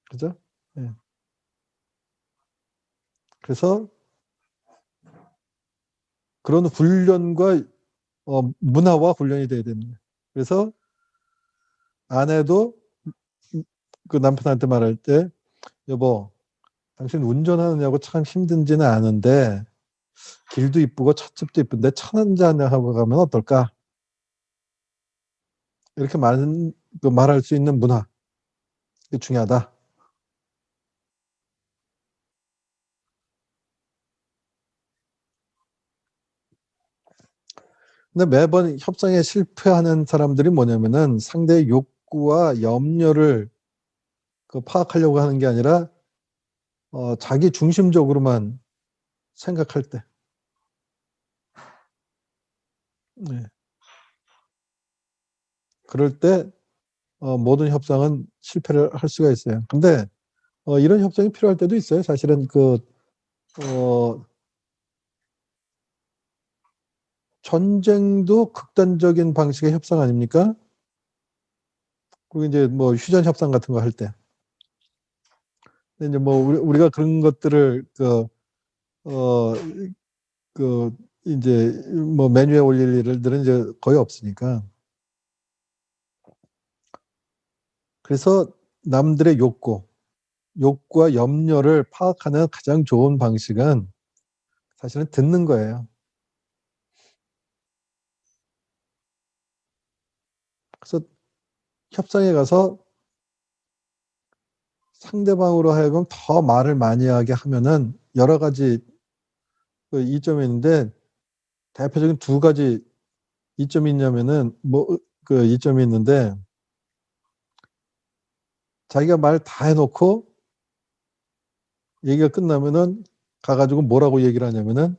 그죠? 네. 그래서 그런 훈련과 문화와 훈련이 돼야 됩니다. 그래서 아내도 그 남편한테 말할 때 여보 당신 운전하느냐고 참 힘든지는 아는데 길도 이쁘고 찻집도 이쁜데 차 한잔 하고 가면 어떨까? 이렇게 말할 수 있는 문화 이게 중요하다. 근데 매번 협상에 실패하는 사람들이 뭐냐면은 상대의 욕구와 염려를 파악하려고 하는 게 아니라 자기 중심적으로만 생각할 때. 네. 그럴 때 모든 협상은 실패를 할 수가 있어요. 근데 이런 협상이 필요할 때도 있어요. 사실은 전쟁도 극단적인 방식의 협상 아닙니까? 그리고 이제 뭐 휴전 협상 같은 거 할 때. 근데 이제 뭐 우리가 그런 것들을 어, 이제 뭐 메뉴에 올릴 일들은 이제 거의 없으니까. 그래서 남들의 욕구와 염려를 파악하는 가장 좋은 방식은 사실은 듣는 거예요. 그래서 협상에 가서 상대방으로 하여금 더 말을 많이 하게 하면은 여러 가지 이점이 있는데 대표적인 두 가지 이점이 있냐면은 이점이 있는데 자기가 말 다 해놓고 얘기가 끝나면은 가가지고 뭐라고 얘기를 하냐면은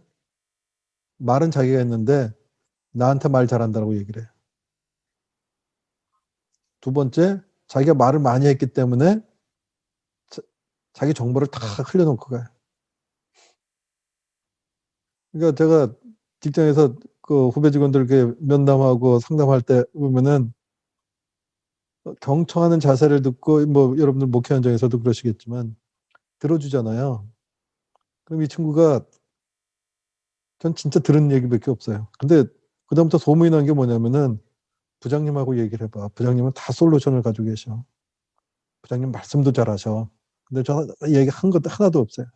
말은 자기가 했는데 나한테 말 잘한다고 얘기를 해요. 두 번째, 자기가 말을 많이 했기 때문에 자기 정보를 다 흘려놓고 가요. 그러니까 제가 직장에서 그 후배 직원들 이렇게 면담하고 상담할 때 보면은 경청하는 자세를 듣고 뭐 여러분들 목회 현장에서도 그러시겠지만 들어주잖아요. 그럼 이 친구가 전 진짜 들은 얘기밖에 없어요. 근데 그다음부터 소문이 난 게 뭐냐면은 부장님하고 얘기를 해봐. 부장님은 다 솔루션을 가지고 계셔. 부장님 말씀도 잘하셔. 근데 저 얘기한 것도 하나도 없어요.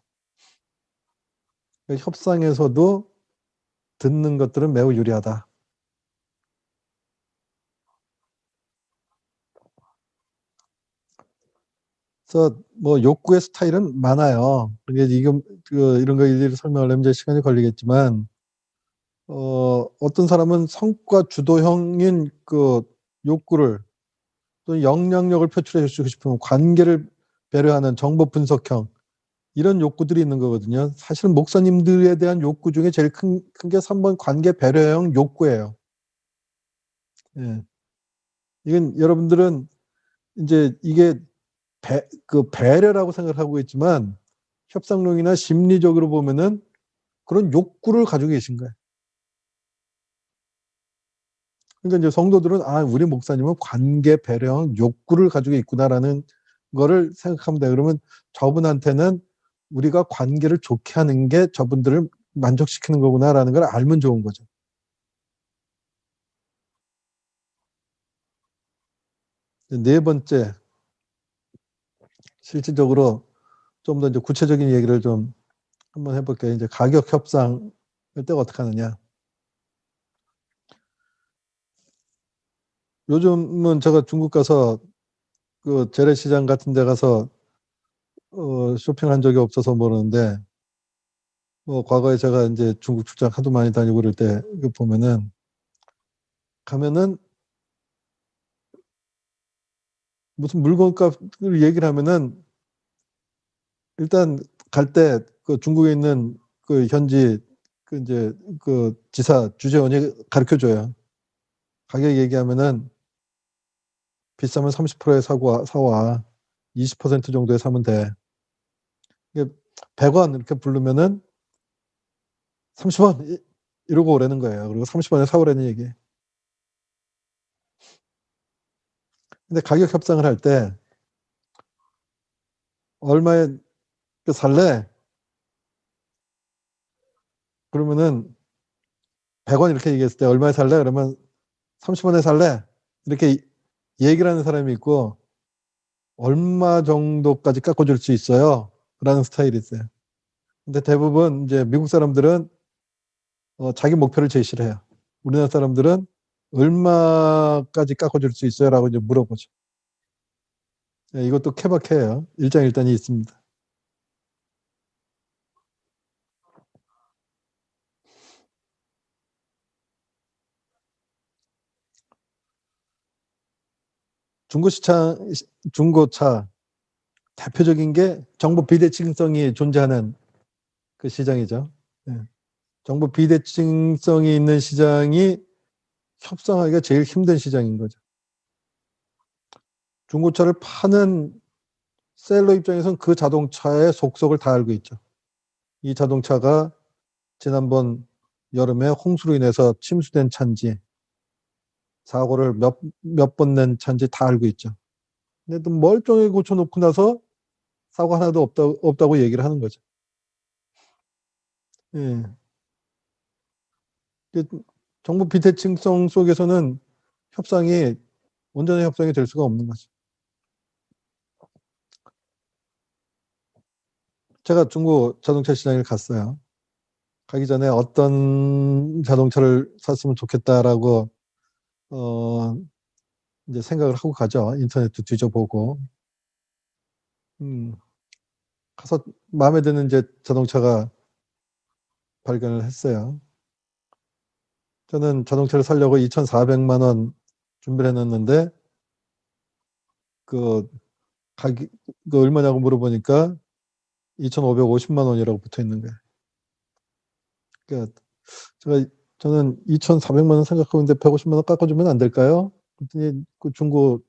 그러니까 협상에서도 듣는 것들은 매우 유리하다. 그래서 뭐 욕구의 스타일은 많아요. 그게 지금 이런 거 일일이 설명하려면 이제 시간이 걸리겠지만 어떤 사람은 성과 주도형인 욕구를 또 영향력을 표출해 주고 싶으면 관계를 배려하는 정보 분석형 이런 욕구들이 있는 거거든요. 사실은 목사님들에 대한 욕구 중에 제일 큰 게 3번 관계 배려형 욕구예요. 예. 이건 여러분들은 이제 이게 배려라고 생각하고 있지만 협상론이나 심리적으로 보면은 그런 욕구를 가지고 계신 거예요. 그러니까 이제 성도들은 우리 목사님은 관계, 배려, 욕구를 가지고 있구나라는 거를 생각하면 돼. 그러면 저분한테는 우리가 관계를 좋게 하는 게 저분들을 만족시키는 거구나라는 걸 알면 좋은 거죠. 네 번째, 실질적으로 좀 더 이제 구체적인 얘기를 좀 한번 해볼게요. 이제 가격 협상을 때 어떻게 하느냐. 요즘은 제가 중국 가서 그 재래시장 같은 데 가서 쇼핑한 적이 없어서 모르는데, 과거에 제가 이제 중국 출장 하도 많이 다니고 그럴 때 보면은, 가면은 무슨 물건값을 얘기를 하면은 일단 갈 때 그 중국에 있는 그 현지 그 이제 그 지사 주재원이 가르쳐 줘요. 가격 얘기하면은 비싸면 30%에 사와 20% 정도에 사면 돼. 이게 100원 이렇게 부르면은 30원 이러고 오라는 거예요. 그리고 30원에 사오라는 얘기. 근데 가격 협상을 할 때 얼마에 살래? 그러면은 100원 이렇게 얘기했을 때 얼마에 살래? 그러면 30원에 살래? 이렇게 얘기를 하는 사람이 있고 얼마 정도까지 깎아줄 수 있어요? 라는 스타일이 있어요. 근데 대부분 이제 미국 사람들은 자기 목표를 제시를 해요. 우리나라 사람들은 얼마까지 깎아줄 수 있어요? 라고 이제 물어보죠. 네, 이것도 케바케예요. 일장일단이 있습니다. 중고시장, 중고차 대표적인 게 정보 비대칭성이 존재하는 그 시장이죠. 네. 정보 비대칭성이 있는 시장이 협상하기가 제일 힘든 시장인 거죠. 중고차를 파는 셀러 입장에서는 그 자동차의 속속을 다 알고 있죠. 이 자동차가 지난번 여름에 홍수로 인해서 침수된 차인지 사고를 몇 번 낸 차인지 다 알고 있죠. 근데 또 멀쩡히 고쳐놓고 나서 사고 하나도 없다고 얘기를 하는 거죠. 예. 정보 비대칭성 속에서는 온전한 협상이 될 수가 없는 거죠. 제가 중고 자동차 시장에 갔어요. 가기 전에 어떤 자동차를 샀으면 좋겠다라고 이제 생각을 하고 가죠. 인터넷도 뒤져보고. 가서 마음에 드는 이제 자동차가 발견을 했어요. 저는 자동차를 사려고 2,400만 원 준비를 해놨는데 그 가격 그 얼마냐고 물어보니까 2,550만 원이라고 붙어 있는 거예요. 그러니까 저는 2,400만 원 생각하고 있는데 150만 원 깎아주면 안 될까요? 그랬더니 그 중고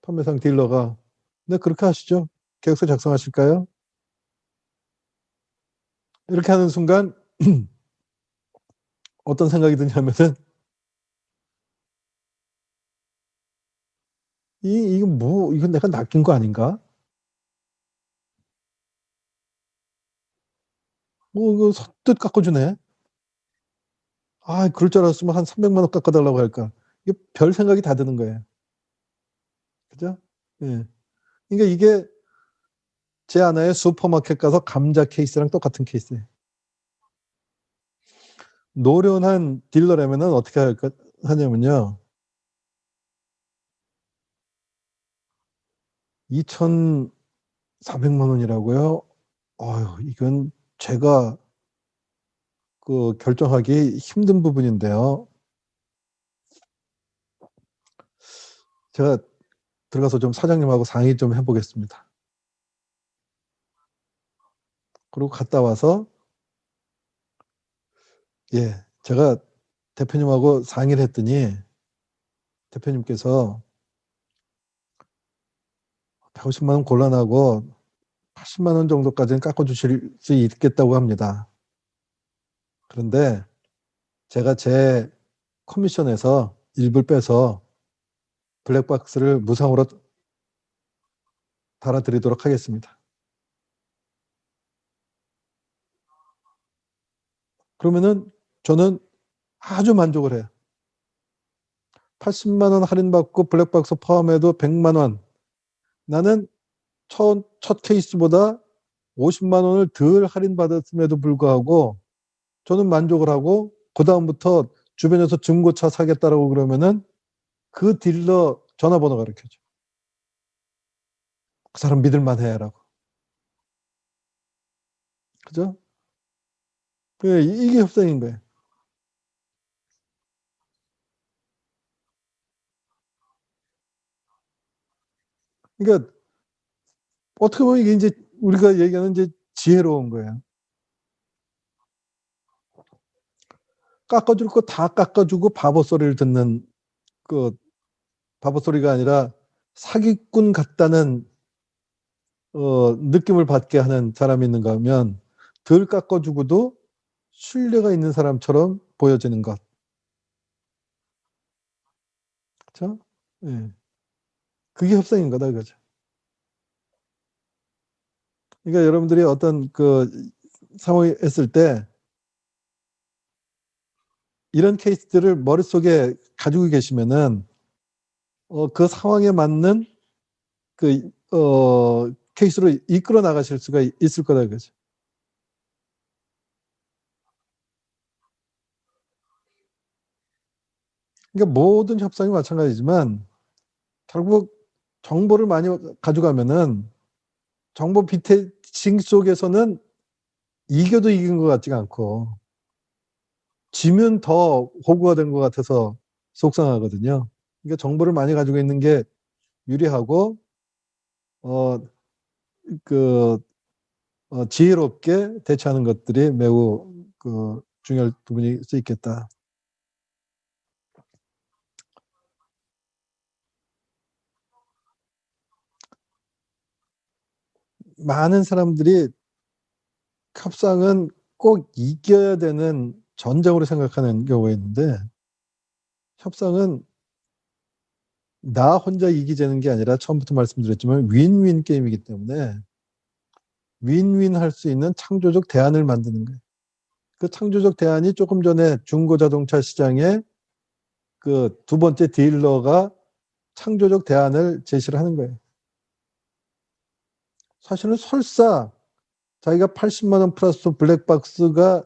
판매상 딜러가 네 그렇게 하시죠. 계약서 작성하실까요? 이렇게 하는 순간 어떤 생각이 드냐면은 이건 내가 낚인 거 아닌가? 이거 선뜻 깎아주네. 그럴 줄 알았으면 한 300만 원 깎아달라고 할까. 이게 별 생각이 다 드는 거예요. 그죠? 예. 그러니까 이게 제 아내의 슈퍼마켓 가서 감자 케이스랑 똑같은 케이스예요. 노련한 딜러라면은 어떻게 하냐면요. 2,400만 원이라고요? 이건 제가 그 결정하기 힘든 부분인데요. 제가 들어가서 좀 사장님하고 상의 좀 해보겠습니다. 그리고 갔다 와서 제가 대표님하고 상의를 했더니 대표님께서 150만 원 곤란하고 80만 원 정도까지는 깎아주실 수 있겠다고 합니다. 그런데 제가 제 커미션에서 일부를 빼서 블랙박스를 무상으로 달아드리도록 하겠습니다. 그러면은 저는 아주 만족을 해요. 80만 원 할인받고 블랙박스 포함해도 100만 원. 나는 첫 케이스보다 50만 원을 덜 할인받았음에도 불구하고 저는 만족을 하고 그다음부터 주변에서 중고차 사겠다라고 그러면은 그 딜러 전화번호 가르쳐줘. 그 사람 믿을만 해라고. 그죠? 이게 협상인 거예요. 그러니까 어떻게 보면 이게 이제 우리가 얘기하는 이제 지혜로운 거예요. 깎아줄 거 다 깎아주고 바보 소리를 듣는 그 바보 소리가 아니라 사기꾼 같다는 느낌을 받게 하는 사람이 있는가 하면 덜 깎아주고도 신뢰가 있는 사람처럼 보여지는 것. 그렇죠? 예. 그게 협상인 거다 이거죠. 그러니까 여러분들이 어떤 그 상황이 했을 때 이런 케이스들을 머릿속에 가지고 계시면은 그 상황에 맞는 그 케이스로 이끌어 나가실 수가 있을 거다 이거죠. 그러니까 모든 협상이 마찬가지지만 결국 정보를 많이 가져가면은 정보 비태칭 속에서는 이겨도 이긴 것 같지가 않고 지면 더 호구가 된 것 같아서 속상하거든요. 그러니까 정보를 많이 가지고 있는 게 유리하고 어, 그 지혜롭게 대처하는 것들이 매우 그 중요할 부분일 수 있겠다. 많은 사람들이 협상은 꼭 이겨야 되는 전쟁으로 생각하는 경우가 있는데 협상은 나 혼자 이기자는 게 아니라 처음부터 말씀드렸지만 윈윈 게임이기 때문에 윈윈 할 수 있는 창조적 대안을 만드는 거예요. 그 창조적 대안이 조금 전에 중고자동차 시장에 그 두 번째 딜러가 창조적 대안을 제시를 하는 거예요. 사실은 설사 자기가 80만 원 플러스 블랙박스가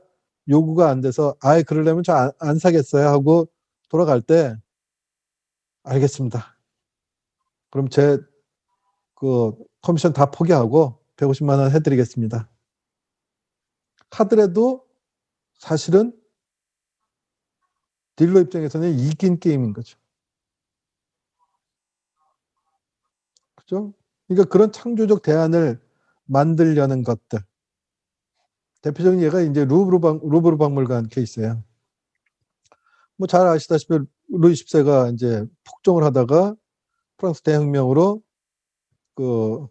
요구가 안 돼서 아예 그러려면 저 안 사겠어요 하고 돌아갈 때 알겠습니다. 그럼 제 그 커미션 다 포기하고 150만 원 해드리겠습니다. 하더라도 사실은 딜러 입장에서는 이긴 게임인 거죠. 그죠? 그러니까 그런 창조적 대안을 만들려는 것들. 대표적인 예가 이제 루브르 박물관 케이스예요. 뭐 잘 아시다시피 루이 10세가 이제 폭정을 하다가 프랑스 대혁명으로 그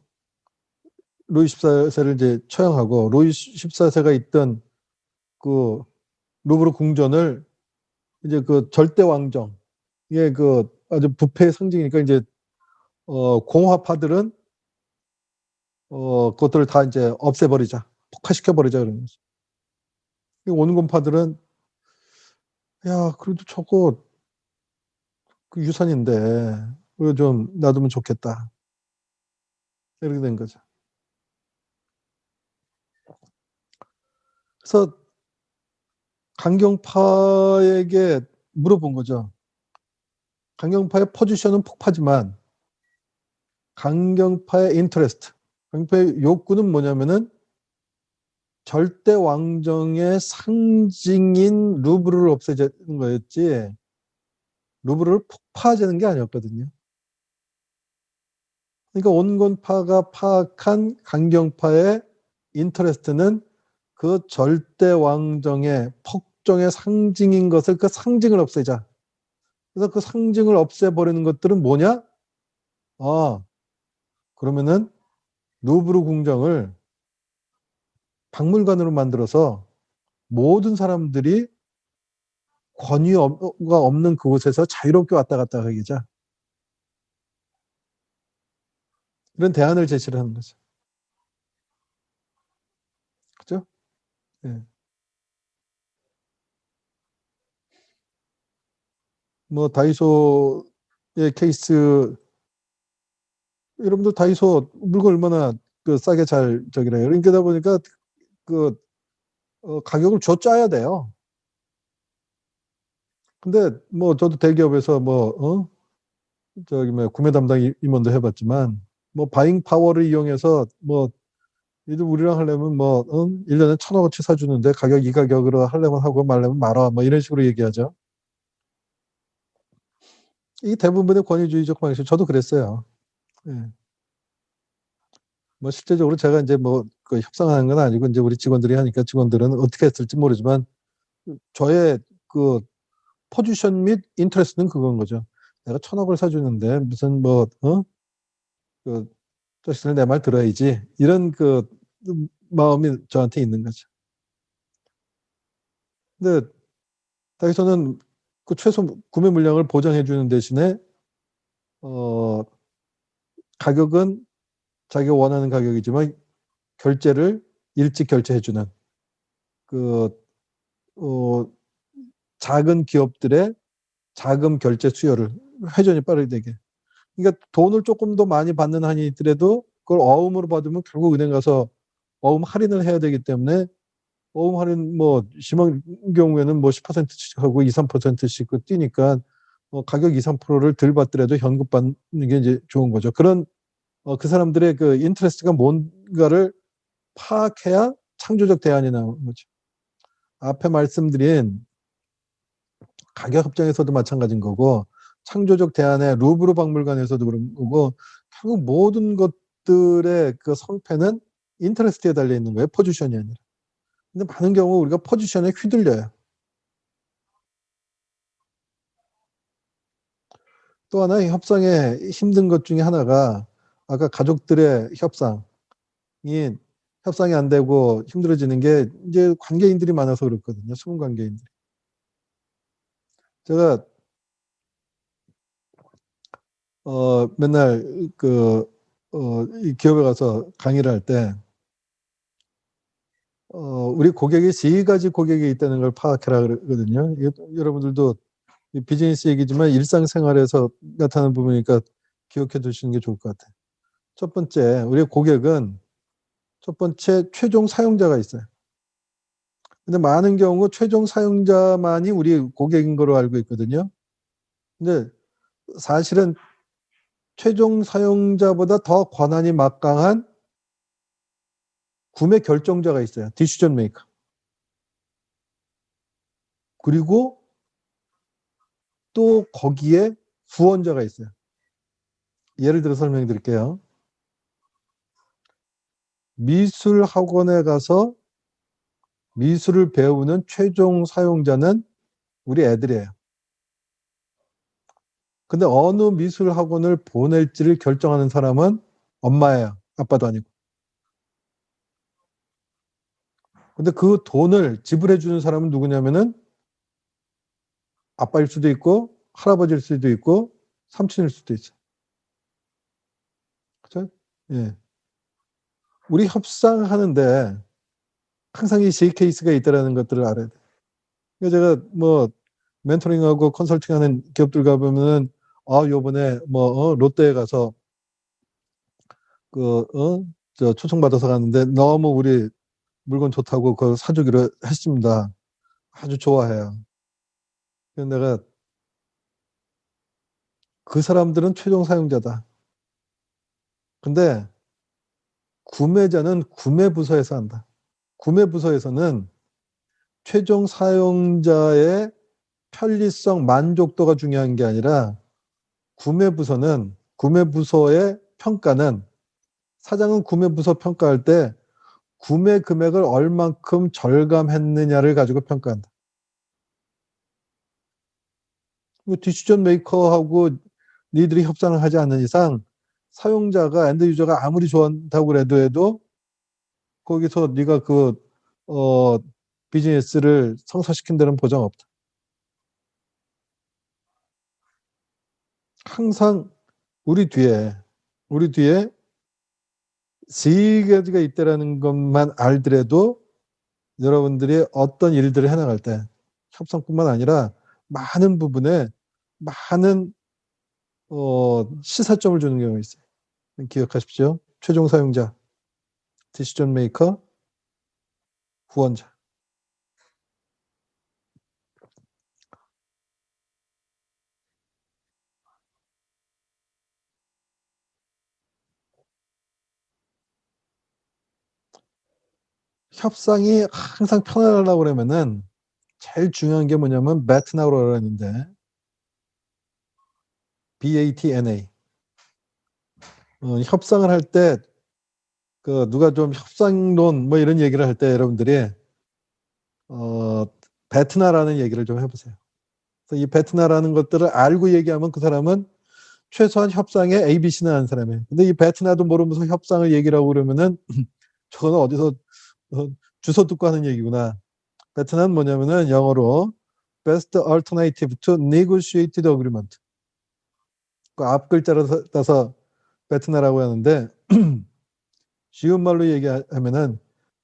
루이 14세를 이제 처형하고 루이 14세가 있던 그 루브르 궁전을 이제 그 절대 왕정 이게 그 아주 부패의 상징이니까 이제 공화파들은 그것들을 다 이제 없애버리자, 폭파시켜버리자 그러는 거죠. 원군파들은 야 그래도 저거 그 유산인데 그거 좀 놔두면 좋겠다 이렇게 된 거죠. 그래서 강경파에게 물어본 거죠. 강경파의 포지션은 폭파지만 강경파의 인터레스트, 강경파의 욕구는 뭐냐면은 절대 왕정의 상징인 루브르를 없애자는 거였지 루브르를 폭파하자는 게 아니었거든요. 그러니까 온건파가 파악한 강경파의 인터레스트는 그 절대 왕정의 폭정의 상징인 것을 그 상징을 없애자. 그래서 그 상징을 없애버리는 것들은 뭐냐? 그러면은 루브르 궁정을 박물관으로 만들어서 모든 사람들이 권위가 없는 그곳에서 자유롭게 왔다 갔다 하기자. 이런 대안을 제시를 하는 거죠. 그죠? 예. 뭐 다이소의 케이스, 여러분들 다이소 물건 얼마나 그 싸게 잘 저기래요. 그러다 보니까 그 가격을 줘 짜야 돼요. 근데 뭐 저도 대기업에서 저기 뭐 구매 담당 임원도 해봤지만 뭐 바잉 파워를 이용해서 뭐 얘들 우리랑 하려면 1년에 1,000원어치 사주는데 가격 이 가격으로 하려면 하고 말려면 말아 뭐 이런 식으로 얘기하죠. 이게 대부분의 권위주의적 방식. 저도 그랬어요. 예. 뭐 실제적으로 제가 이제 그 협상하는 건 아니고 이제 우리 직원들이 하니까 직원들은 어떻게 했을지 모르지만 저의 그 포지션 및 인터레스트는 그건 거죠. 내가 1,000억을 사주는데 무슨 그 자식들 내 말 들어야지 이런 그 마음이 저한테 있는 거죠. 근데 다이소는 그 최소 구매 물량을 보장해 주는 대신에 가격은 자기가 원하는 가격이지만 결제를 일찍 결제해 주는 그 작은 기업들의 자금 결제 수요를 회전이 빠르게 되게. 그러니까 돈을 조금 더 많이 받는 한이 있더라도 그걸 어음으로 받으면 결국 은행 가서 어음 할인을 해야 되기 때문에 어음 할인 심한 경우에는 10%씩 하고 2, 3%씩 뛰니까 가격 2, 3%를 덜 받더라도 현금 받는 게 이제 좋은 거죠. 그런 그 사람들의 그 인트레스트가 뭔가를 파악해야 창조적 대안이 나오는 거죠. 앞에 말씀드린 가격 협정에서도 마찬가지인 거고 창조적 대안의 루브르 박물관에서도 그런 거고 결국 모든 것들의 그 성패는 인터레스트에 달려 있는 거예요. 포지션이 아니라. 근데 많은 경우 우리가 포지션에 휘둘려요. 또 하나 협상에 힘든 것 중에 하나가 아까 가족들의 협상이 안 되고 힘들어지는 게 이제 관계인들이 많아서 그렇거든요. 숨은 관계인들이. 제가 맨날 이 기업에 가서 강의를 할 때 우리 고객이 세 가지 고객이 있다는 걸 파악해라 그러거든요. 여러분들도 비즈니스 얘기지만 일상생활에서 나타나는 부분이니까 기억해 두시는 게 좋을 것 같아요. 첫 번째, 우리 고객은 첫 번째 최종 사용자가 있어요. 근데 많은 경우 최종 사용자만이 우리 고객인 거로 알고 있거든요. 근데 사실은 최종 사용자보다 더 권한이 막강한 구매 결정자가 있어요. 디시전 메이커. 그리고 또 거기에 후원자가 있어요. 예를 들어 설명드릴게요. 미술 학원에 가서 미술을 배우는 최종 사용자는 우리 애들이에요. 근데 어느 미술 학원을 보낼지를 결정하는 사람은 엄마예요. 아빠도 아니고. 근데 그 돈을 지불해 주는 사람은 누구냐면은 아빠일 수도 있고 할아버지일 수도 있고 삼촌일 수도 있어요. 그렇죠? 예. 우리 협상하는데 항상 이 세 케이스가 있다라는 것들을 알아야 돼요. 그러니까 제가 멘토링하고 컨설팅하는 기업들 가보면은 요번에 롯데에 가서 초청받아서 갔는데 너무 우리 물건 좋다고 그걸 사주기로 했습니다. 아주 좋아해요. 그래서 내가 그 사람들은 최종 사용자다. 근데 구매자는 구매 부서에서 한다. 구매 부서에서는 최종 사용자의 편리성, 만족도가 중요한 게 아니라 구매 부서의 평가는 사장은 구매 부서 평가할 때 구매 금액을 얼만큼 절감했느냐를 가지고 평가한다. 디시전 메이커하고 니들이 협상을 하지 않는 이상 사용자가 엔드 유저가 아무리 좋아한다고 해도 거기서 네가 비즈니스를 성사시킨 데는 보장 없다. 항상 우리 뒤에 세 가지가 있다라는 것만 알더라도 여러분들이 어떤 일들을 해나갈 때 협상뿐만 아니라 많은 부분에 많은 시사점을 주는 경우가 있어요. 기억하십시오. 최종 사용자, 디시전 메이커, 후원자. 협상이 항상 편안하려고 그러면은 제일 중요한 게 뭐냐면 BATNA라고 하는데 BATNA. 협상을 할 때 누가 좀 협상론 뭐 이런 얘기를 할 때 여러분들이 베트나라는 얘기를 좀 해보세요. 그래서 이 베트나라는 것들을 알고 얘기하면 그 사람은 최소한 협상에 ABC는 아는 사람이에요. 근데 이 베트나도 모르면서 협상을 얘기라고 그러면은 저거는 어디서 주워 듣고 하는 얘기구나. 베트나는 뭐냐면은 영어로 Best Alternative to Negotiated Agreement. 그 앞 글자를 따서 베트나라고 하는데 쉬운 말로 얘기하면은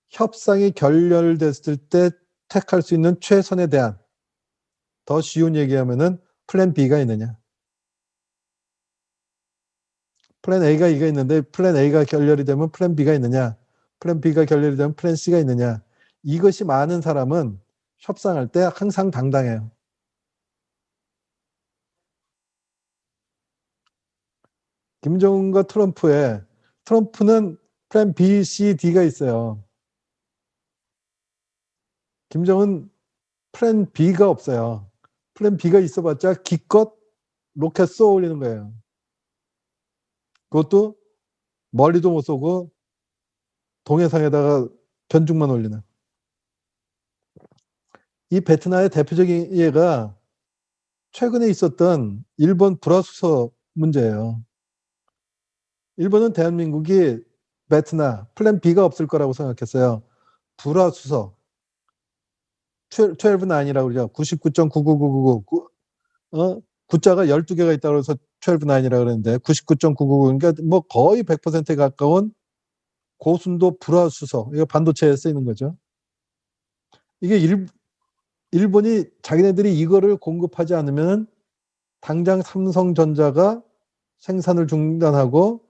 협상이 결렬됐을 때 택할 수 있는 최선에 대한 더 쉬운 얘기하면은 플랜 B가 있느냐. 플랜 A가 이가 있는데 플랜 A가 결렬이 되면 플랜 B가 있느냐. 플랜 B가 결렬이 되면 플랜 C가 있느냐. 이것이 많은 사람은 협상할 때 항상 당당해요. 김정은과 트럼프는 플랜 B, C, D가 있어요. 김정은 플랜 B가 없어요. 플랜 B가 있어봤자 기껏 로켓 쏘아 올리는 거예요. 그것도 멀리도 못 쏘고 동해상에다가 견죽만 올리는. 이 베트남의 대표적인 예가 최근에 있었던 일본 불화수소 문제예요. 일본은 대한민국이 베트남 플랜 B가 없을 거라고 생각했어요. 불화수소 12-9이라고 그러죠. 99.99999 구자가 12개가 있다고 해서 12-9이라고 그랬는데 99.999 그러니까 뭐 거의 100%에 가까운 고순도 불화수소 이거 반도체에 쓰이는 거죠. 이게 일본이 자기네들이 이거를 공급하지 않으면 당장 삼성전자가 생산을 중단하고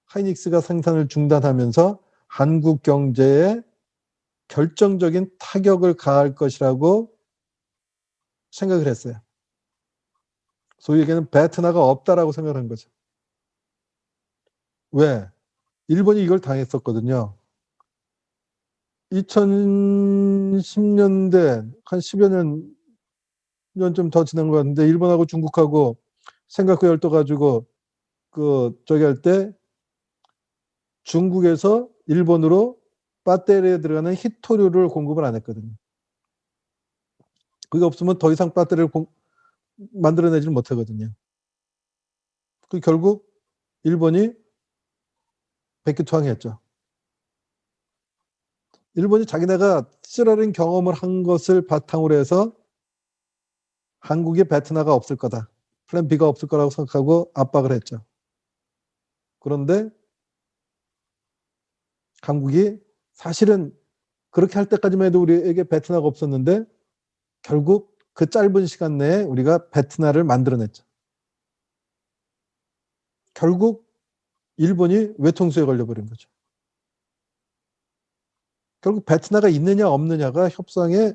하이닉스가 생산을 중단하면서 한국 경제에 결정적인 타격을 가할 것이라고 생각을 했어요. 소위 얘기하는 베트나가 없다라고 생각을 한 거죠. 왜? 일본이 이걸 당했었거든요. 2010년대 한 10여 년쯤 더 지난 것 같은데 일본하고 중국하고 생각과 열도 가지고 저기 할 때 중국에서 일본으로 배터리에 들어가는 히토류를 공급을 안 했거든요. 그게 없으면 더 이상 배터리를 만들어내지를 못하거든요. 그 결국 일본이 백기투항했죠. 일본이 자기네가 쓰라린 경험을 한 것을 바탕으로 해서 한국에 베트나가 없을 거다. 플랜 B가 없을 거라고 생각하고 압박을 했죠. 그런데 한국이 사실은 그렇게 할 때까지만 해도 우리에게 베트나가 없었는데 결국 그 짧은 시간 내에 우리가 베트나를 만들어냈죠. 결국 일본이 외통수에 걸려버린 거죠. 결국 베트나가 있느냐 없느냐가 협상의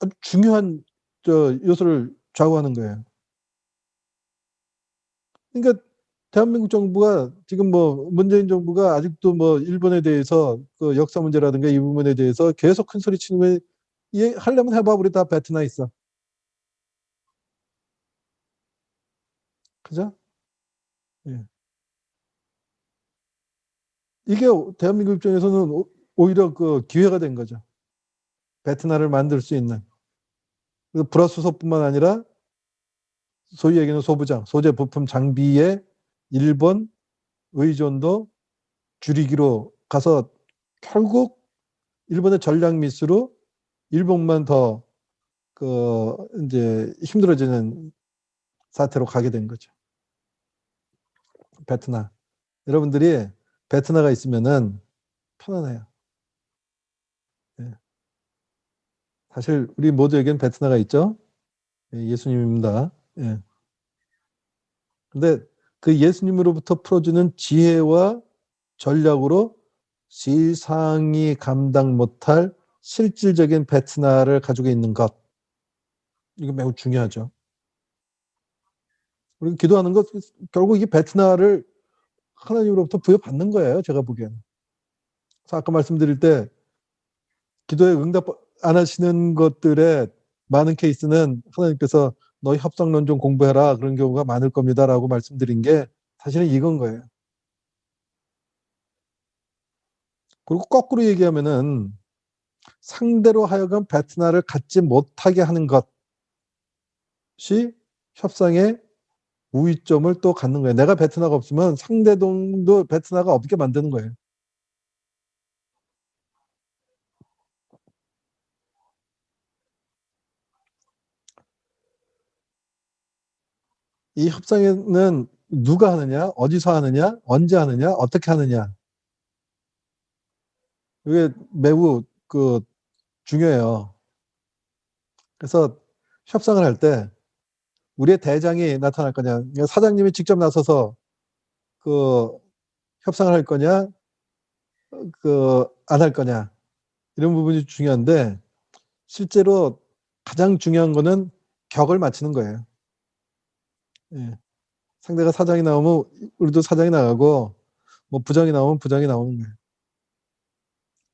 아주 중요한 요소를 좌우하는 거예요. 그러니까 대한민국 정부가 지금 뭐 문재인 정부가 아직도 뭐 일본에 대해서 그 역사 문제라든가 이 부분에 대해서 계속 큰 소리 치는 게 하려면 해봐 우리 다 베트나 있어. 그죠? 예. 이게 대한민국 입장에서는 오히려 그 기회가 된 거죠. 베트나를 만들 수 있는. 불화수소뿐만 아니라 소위 얘기하는 소부장, 소재 부품 장비의 일본 의존도 줄이기로 가서 결국 일본의 전략 미스로 일본만 더 이제 힘들어지는 사태로 가게 된 거죠. 베트나. 여러분들이 베트나가 있으면은 편안해요. 예. 사실 우리 모두에겐 베트나가 있죠. 예, 예수님입니다. 예. 근데 그 예수님으로부터 풀어주는 지혜와 전략으로 세상이 감당 못할 실질적인 베트나를 가지고 있는 것. 이거 매우 중요하죠. 우리가 기도하는 것, 결국 이 베트나를 하나님으로부터 부여받는 거예요. 제가 보기에는. 그래서 아까 말씀드릴 때 기도에 응답 안 하시는 것들의 많은 케이스는 하나님께서 너희 협상론 좀 공부해라 그런 경우가 많을 겁니다라고 말씀드린 게 사실은 이건 거예요. 그리고 거꾸로 얘기하면은 상대로 하여금 베트나를 갖지 못하게 하는 것이 협상의 우위점을 또 갖는 거예요. 내가 베트나가 없으면 상대동도 베트나가 없게 만드는 거예요. 이 협상에는 누가 하느냐, 어디서 하느냐, 언제 하느냐, 어떻게 하느냐. 이게 매우 중요해요. 그래서 협상을 할 때 우리의 대장이 나타날 거냐, 그러니까 사장님이 직접 나서서 그 협상을 할 거냐, 안 할 거냐, 이런 부분이 중요한데 실제로 가장 중요한 거는 격을 맞추는 거예요. 예. 상대가 사장이 나오면 우리도 사장이 나가고 뭐 부장이 나오면 부장이 나오는 거예요.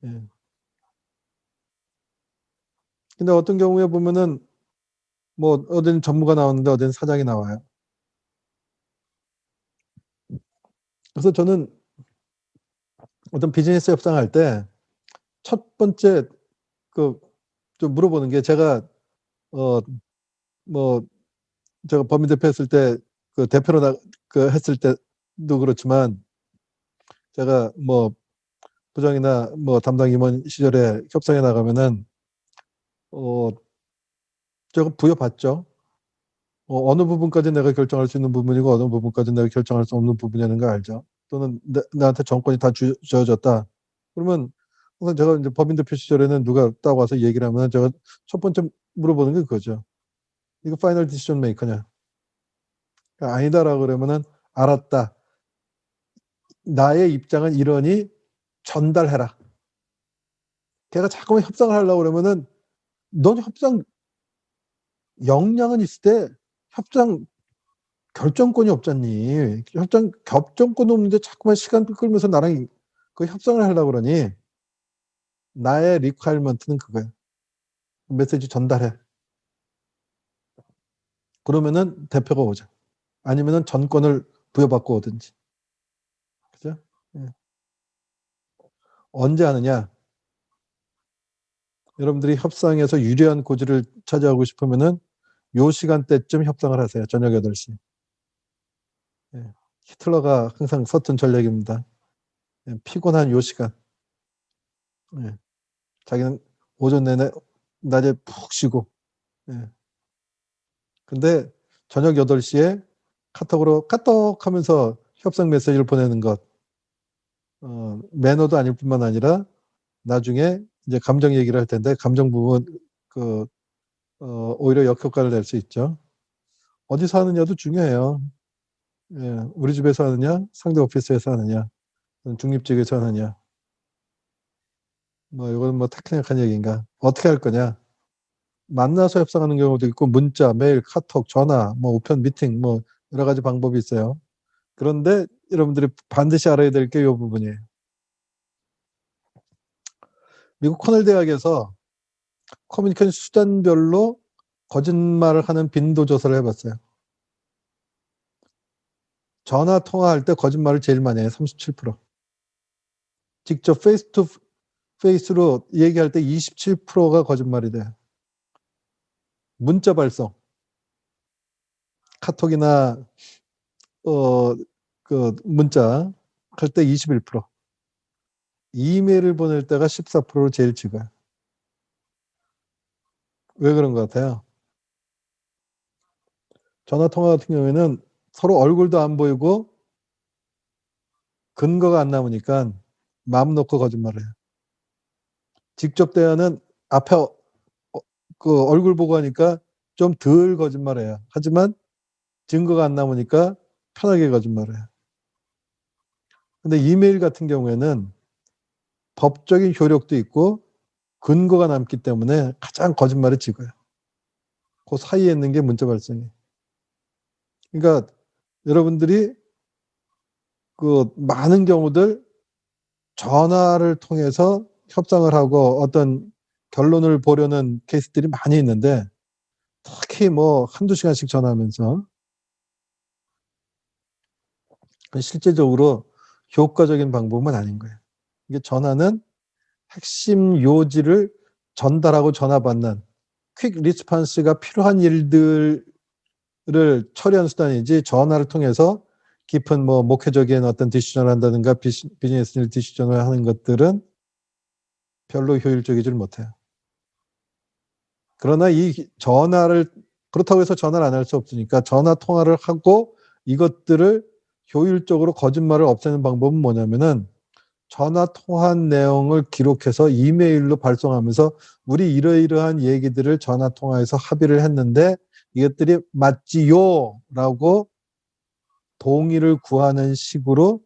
예. 근데 어떤 경우에 보면은 뭐 어딘 전무가 나오는데 어딘 사장이 나와요. 그래서 저는 어떤 비즈니스 협상할 때 첫 번째 좀 물어보는 게 제가 뭐 제가 법인 대표 했을 때 대표로 했을 때도 그렇지만 제가 뭐 부장이나 뭐 담당 임원 시절에 협상에 나가면은 어 제가 부여받죠. 어느 부분까지 내가 결정할 수 있는 부분이고 어느 부분까지 내가 결정할 수 없는 부분이라는 걸 알죠. 또는 나한테 정권이 다 주어졌다. 그러면 항상 제가 이제 법인 대표 시절에는 누가 딱 와서 얘기를 하면 제가 첫 번째 물어보는 게 그거죠. 이거 파이널 디시전 메이커냐? 아니다라고 그러면은 알았다. 나의 입장은 이러니 전달해라. 걔가 자꾸만 협상을 하려고 그러면은 넌 협상 역량은 있을 때 협상 결정권이 없잖니. 협상 결정권도 없는데 자꾸만 시간 끌면서 나랑 그 협상을 하려고 그러니 나의 리퀘어먼트는 그거야. 메시지 전달해. 그러면은 대표가 오죠. 아니면은 전권을 부여받고 오든지. 그죠? 예. 언제 하느냐? 여러분들이 협상에서 유리한 고지를 차지하고 싶으면은 요 시간대쯤 협상을 하세요. 저녁 8시. 예. 히틀러가 항상 썼던 전략입니다. 예. 피곤한 요 시간. 예. 자기는 오전 내내 낮에 푹 쉬고. 예. 근데 저녁 8시에 카톡으로 까똑 하면서 협상 메시지를 보내는 것. 매너도 아닐 뿐만 아니라 나중에 이제 감정 얘기를 할 텐데 감정 부분 오히려 역효과를 낼 수 있죠. 어디서 하느냐도 중요해요. 예, 우리 집에서 하느냐, 상대 오피스에서 하느냐, 중립직에서 하느냐. 뭐 이건 뭐 테크닉한 얘기인가? 어떻게 할 거냐? 만나서 협상하는 경우도 있고 문자, 메일, 카톡, 전화, 뭐 우편 미팅 뭐 여러 가지 방법이 있어요. 그런데 여러분들이 반드시 알아야 될 게 이 부분이에요. 미국 코넬 대학에서 커뮤니케이션 수단별로 거짓말을 하는 빈도 조사를 해봤어요. 전화 통화할 때 거짓말을 제일 많이 해요. 37%. 직접 페이스 투 페이스로 얘기할 때 27%가 거짓말이 돼요. 문자 발송, 카톡이나 문자 할 때 21%, 이메일을 보낼 때가 14%로 제일 적어요. 왜 그런 것 같아요? 전화 통화 같은 경우에는 서로 얼굴도 안 보이고 근거가 안 남으니까 마음 놓고 거짓말을 해요. 직접 대화는 앞에 그 얼굴 보고 하니까 좀 덜 거짓말해요. 하지만 증거가 안 남으니까 편하게 거짓말을 해요. 근데 이메일 같은 경우에는 법적인 효력도 있고 근거가 남기 때문에 가장 거짓말이 적어요. 그 사이에 있는 게 문자 발생이. 그러니까 여러분들이 그 많은 경우들 전화를 통해서 협상을 하고 어떤 결론을 보려는 케이스들이 많이 있는데 특히 뭐 한두 시간씩 전화하면서 실제적으로 효과적인 방법은 아닌 거예요. 이게 전화는 핵심 요지를 전달하고 전화받는 퀵 리스판스가 필요한 일들을 처리하는 수단이지 전화를 통해서 깊은 뭐 목회적인 어떤 디시전을 한다든가 비즈니스 일 디시전을 하는 것들은 별로 효율적이질 못해요. 그러나 이 전화를 그렇다고 해서 전화를 안 할 수 없으니까 전화 통화를 하고 이것들을 효율적으로 거짓말을 없애는 방법은 뭐냐면은 전화 통화한 내용을 기록해서 이메일로 발송하면서 우리 이러이러한 얘기들을 전화 통화해서 합의를 했는데 이것들이 맞지요라고 동의를 구하는 식으로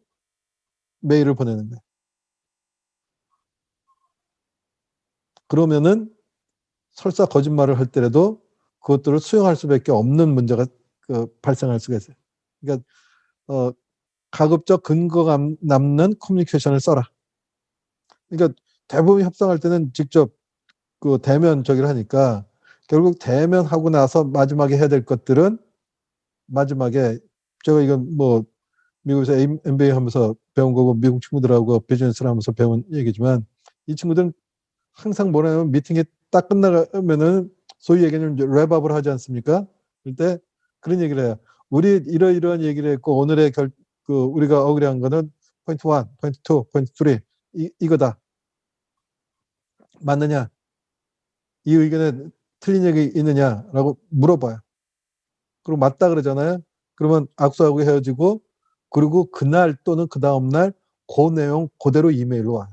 메일을 보내는 거예요. 그러면은 설사 거짓말을 할 때라도 그것들을 수용할 수밖에 없는 문제가 발생할 수가 있어요. 그러니까 가급적 근거가 남는 커뮤니케이션을 써라. 그러니까 대부분 협상할 때는 직접 그 대면 저기를 하니까 결국 대면하고 나서 마지막에 해야 될 것들은 마지막에 제가 이건 뭐 미국에서 MBA 하면서 배운 거고 미국 친구들하고 비즈니스를 하면서 배운 얘기지만 이 친구들은 항상 뭐냐면 미팅이 딱 끝나면은 소위 얘기하는 랩업을 하지 않습니까? 그때 그런 얘기를 해요. 우리 이러이러한 얘기를 했고 오늘의 우리가 어그리한 거는 포인트 1, 포인트 2, 포인트 3 이거다. 맞느냐? 이 의견에 틀린 얘기 있느냐라고 물어봐요. 그리고 맞다 그러잖아요. 그러면 악수하고 헤어지고 그리고 그날 또는 그 다음날 그 내용 그대로 이메일로 와요.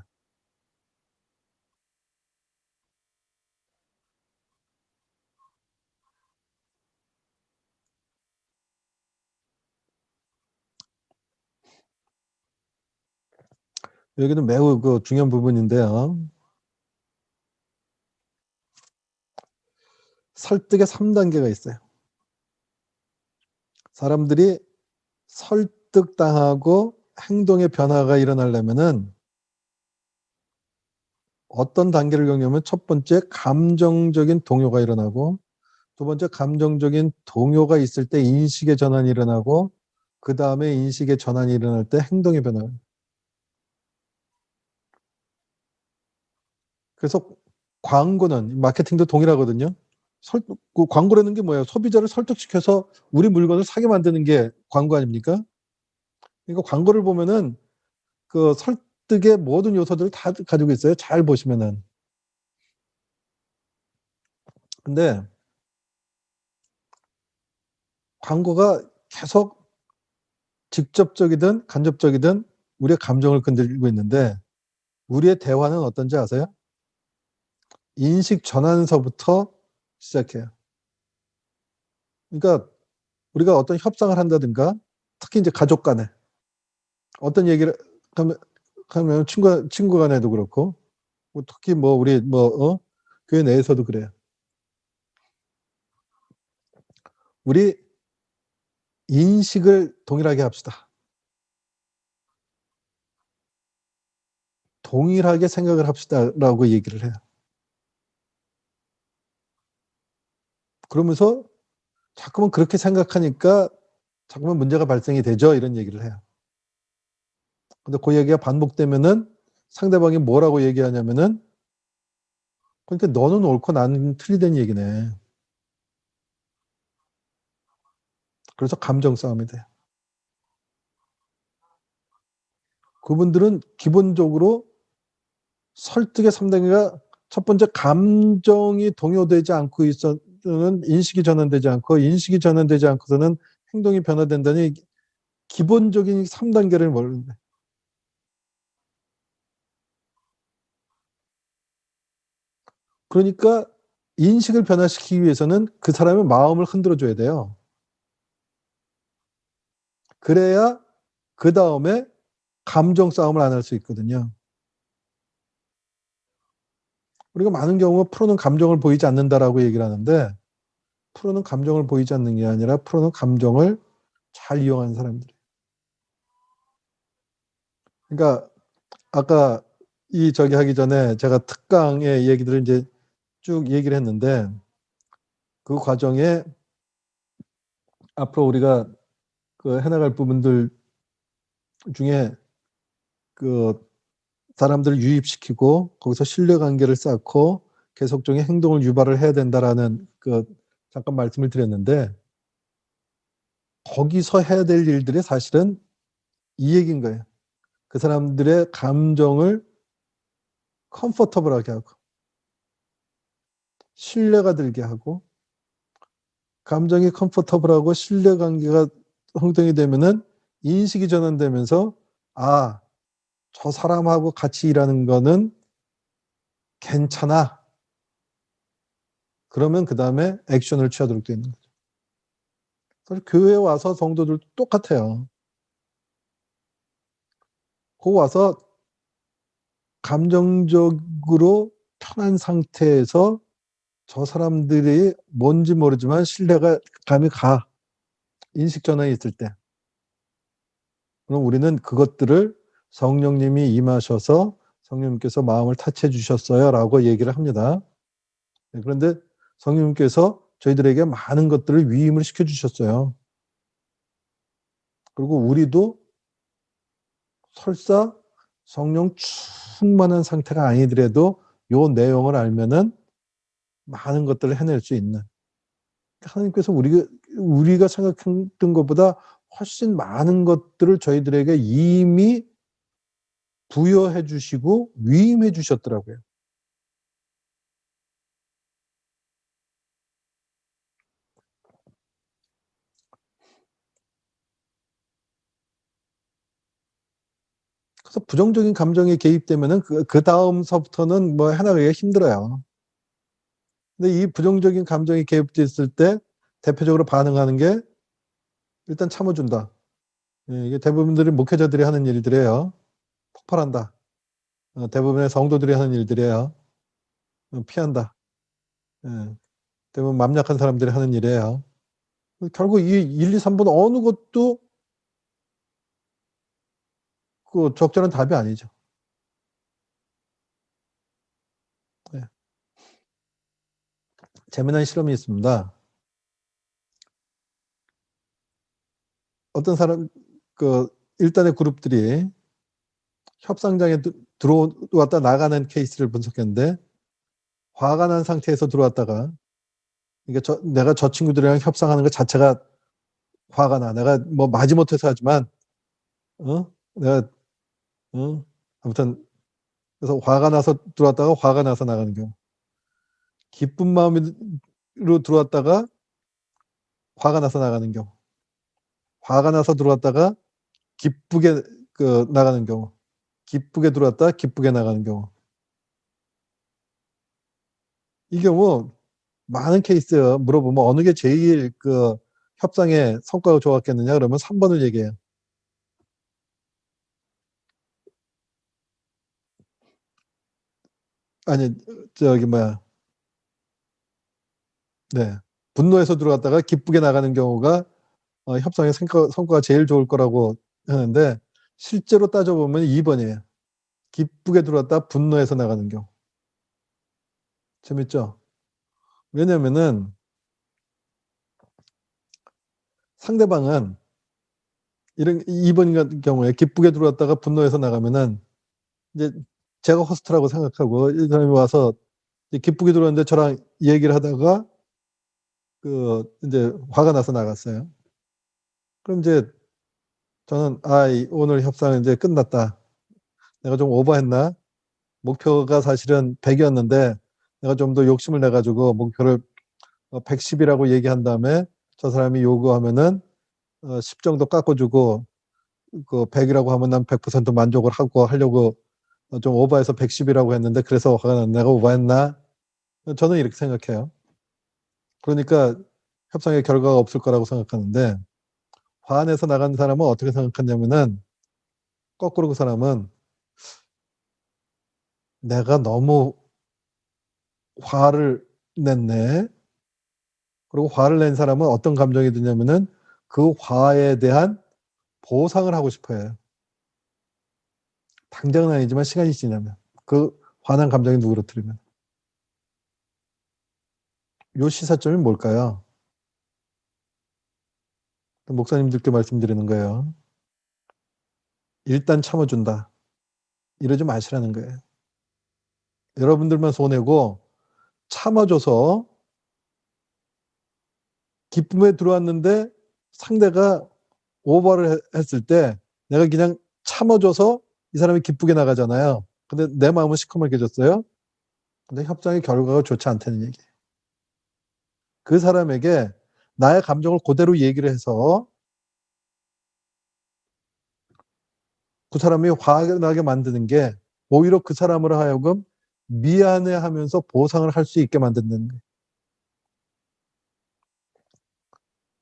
여기는 매우 중요한 부분인데요. 설득의 3단계가 있어요. 사람들이 설득당하고 행동의 변화가 일어나려면은 어떤 단계를 겪냐면 첫 번째 감정적인 동요가 일어나고 두 번째 감정적인 동요가 있을 때 인식의 전환이 일어나고 그 다음에 인식의 전환이 일어날 때 행동의 변화. 그래서 광고는 마케팅도 동일하거든요. 그 광고라는 게 뭐예요? 소비자를 설득시켜서 우리 물건을 사게 만드는 게 광고 아닙니까? 그러니까 광고를 보면은 그 설득의 모든 요소들을 다 가지고 있어요. 잘 보시면은. 근데 광고가 계속 직접적이든 간접적이든 우리의 감정을 건드리고 있는데 우리의 대화는 어떤지 아세요? 인식 전환서부터 시작해요. 그러니까 우리가 어떤 협상을 한다든가 특히 이제 가족 간에 어떤 얘기를 하면 친구 간에도 그렇고 뭐 특히 뭐 우리 교회 내에서도 그래요. 우리 인식을 동일하게 합시다. 동일하게 생각을 합시다라고 얘기를 해요. 그러면서 자꾸만 그렇게 생각하니까 자꾸만 문제가 발생이 되죠. 이런 얘기를 해요. 근데 그 얘기가 반복되면은 상대방이 뭐라고 얘기하냐면은 그러니까 너는 옳고 나는 틀리다는 얘기네. 그래서 감정 싸움이 돼요. 그분들은 기본적으로 설득의 3단계가 첫 번째 감정이 동요되지 않고 있어서는 인식이 전환되지 않고 인식이 전환되지 않고서는 행동이 변화된다니 기본적인 3단계를 모르는데 그러니까 인식을 변화시키기 위해서는 그 사람의 마음을 흔들어 줘야 돼요. 그래야 그 다음에 감정 싸움을 안 할 수 있거든요. 우리가 많은 경우 프로는 감정을 보이지 않는다라고 얘기를 하는데, 프로는 감정을 보이지 않는 게 아니라 프로는 감정을 잘 이용하는 사람들이에요. 그러니까 아까 저기 하기 전에 제가 특강의 얘기들을 이제 쭉 얘기를 했는데, 그 과정에 앞으로 우리가 그 해나갈 부분들 중에 그 사람들을 유입시키고 거기서 신뢰관계를 쌓고 계속적인 행동을 유발을 해야 된다라는 그 잠깐 말씀을 드렸는데, 거기서 해야 될 일들이 사실은 이 얘기인 거예요. 그 사람들의 감정을 컴포터블하게 하고 신뢰가 들게 하고, 감정이 컴포터블하고 신뢰관계가 형성이 되면은 인식이 전환되면서 저 사람하고 같이 일하는 거는 괜찮아. 그러면 그 다음에 액션을 취하도록 되어 있는 거죠. 그래서 교회에 와서 성도들도 똑같아요. 그 와서 감정적으로 편한 상태에서 저 사람들이 뭔지 모르지만 신뢰가 감이 가. 인식 전환이 있을 때. 그럼 우리는 그것들을 성령님이 임하셔서 성령님께서 마음을 타치해 주셨어요 라고 얘기를 합니다. 그런데 성령님께서 저희들에게 많은 것들을 위임을 시켜주셨어요. 그리고 우리도 설사 성령 충만한 상태가 아니더라도 요 내용을 알면은 많은 것들을 해낼 수 있는, 하나님께서 우리가 생각했던 것보다 훨씬 많은 것들을 저희들에게 이미 부여해 주시고 위임해 주셨더라고요. 그래서 부정적인 감정에 개입되면은 그 다음서부터는 뭐 해나가기가 힘들어요. 근데 이 부정적인 감정이 개입됐을 때 대표적으로 반응하는 게 일단 참아준다. 이게 대부분들이 목회자들이 하는 일들이에요. 폭발한다. 대부분의 성도들이 하는 일들이에요. 피한다. 대부분 맘 약한 사람들이 하는 일이에요. 결국 이 1, 2, 3번 어느 것도 그 적절한 답이 아니죠. 재미난 실험이 있습니다. 어떤 사람, 일단의 그룹들이 협상장에 들어왔다 나가는 케이스를 분석했는데, 화가 난 상태에서 들어왔다가, 내가 저 친구들이랑 협상하는 것 자체가 화가 나. 내가 뭐 마지못해서 하지만, 내가, 아무튼, 그래서 화가 나서 들어왔다가 화가 나서 나가는 경우. 기쁜 마음으로 들어왔다가 화가 나서 나가는 경우. 화가 나서 들어왔다가 기쁘게 나가는 경우. 기쁘게 들어왔다가 기쁘게 나가는 경우. 이 경우 많은 케이스예요. 물어보면 어느 게 제일 협상의 성과가 좋았겠느냐 그러면 3번을 얘기해요. 아니 네, 분노해서 들어갔다가 기쁘게 나가는 경우가 협상의 성과가 제일 좋을 거라고 하는데, 실제로 따져보면 2번이에요. 기쁘게 들어왔다 분노해서 나가는 경우. 재밌죠? 왜냐면은 상대방은 2번 같은 경우에 기쁘게 들어왔다가 분노해서 나가면은 이제 제가 호스트라고 생각하고 이 사람이 와서 기쁘게 들어왔는데 저랑 얘기를 하다가 이제 화가 나서 나갔어요. 그럼 이제 저는 오늘 협상은 이제 끝났다. 내가 좀 오버했나? 목표가 사실은 100이었는데 내가 좀 더 욕심을 내가지고 목표를 110이라고 얘기한 다음에 저 사람이 요구하면은 10 정도 깎아주고 100이라고 하면 난 100% 만족을 하고 하려고 좀 오버해서 110이라고 했는데 그래서 화가 난 내가 오버했나? 저는 이렇게 생각해요. 그러니까 협상의 결과가 없을 거라고 생각하는데 화내서 나간 사람은 어떻게 생각하냐면은 거꾸로 그 사람은 내가 너무 화를 냈네. 그리고 화를 낸 사람은 어떤 감정이 드냐면은 그 화에 대한 보상을 하고 싶어 해요. 당장은 아니지만 시간이 지나면. 그 화난 감정이 누그러뜨리면. 요 시사점이 뭘까요? 목사님들께 말씀드리는 거예요. 일단 참아준다. 이러지 마시라는 거예요. 여러분들만 손해고 참아줘서 기쁨에 들어왔는데 상대가 오버를 했을 때 내가 그냥 참아줘서 이 사람이 기쁘게 나가잖아요. 근데 내 마음은 시커멓게 졌어요. 근데 협상의 결과가 좋지 않다는 얘기예요. 그 사람에게 나의 감정을 그대로 얘기를 해서 그 사람이 화가 나게 만드는 게 오히려 그 사람으로 하여금 미안해하면서 보상을 할 수 있게 만든다는 거예요.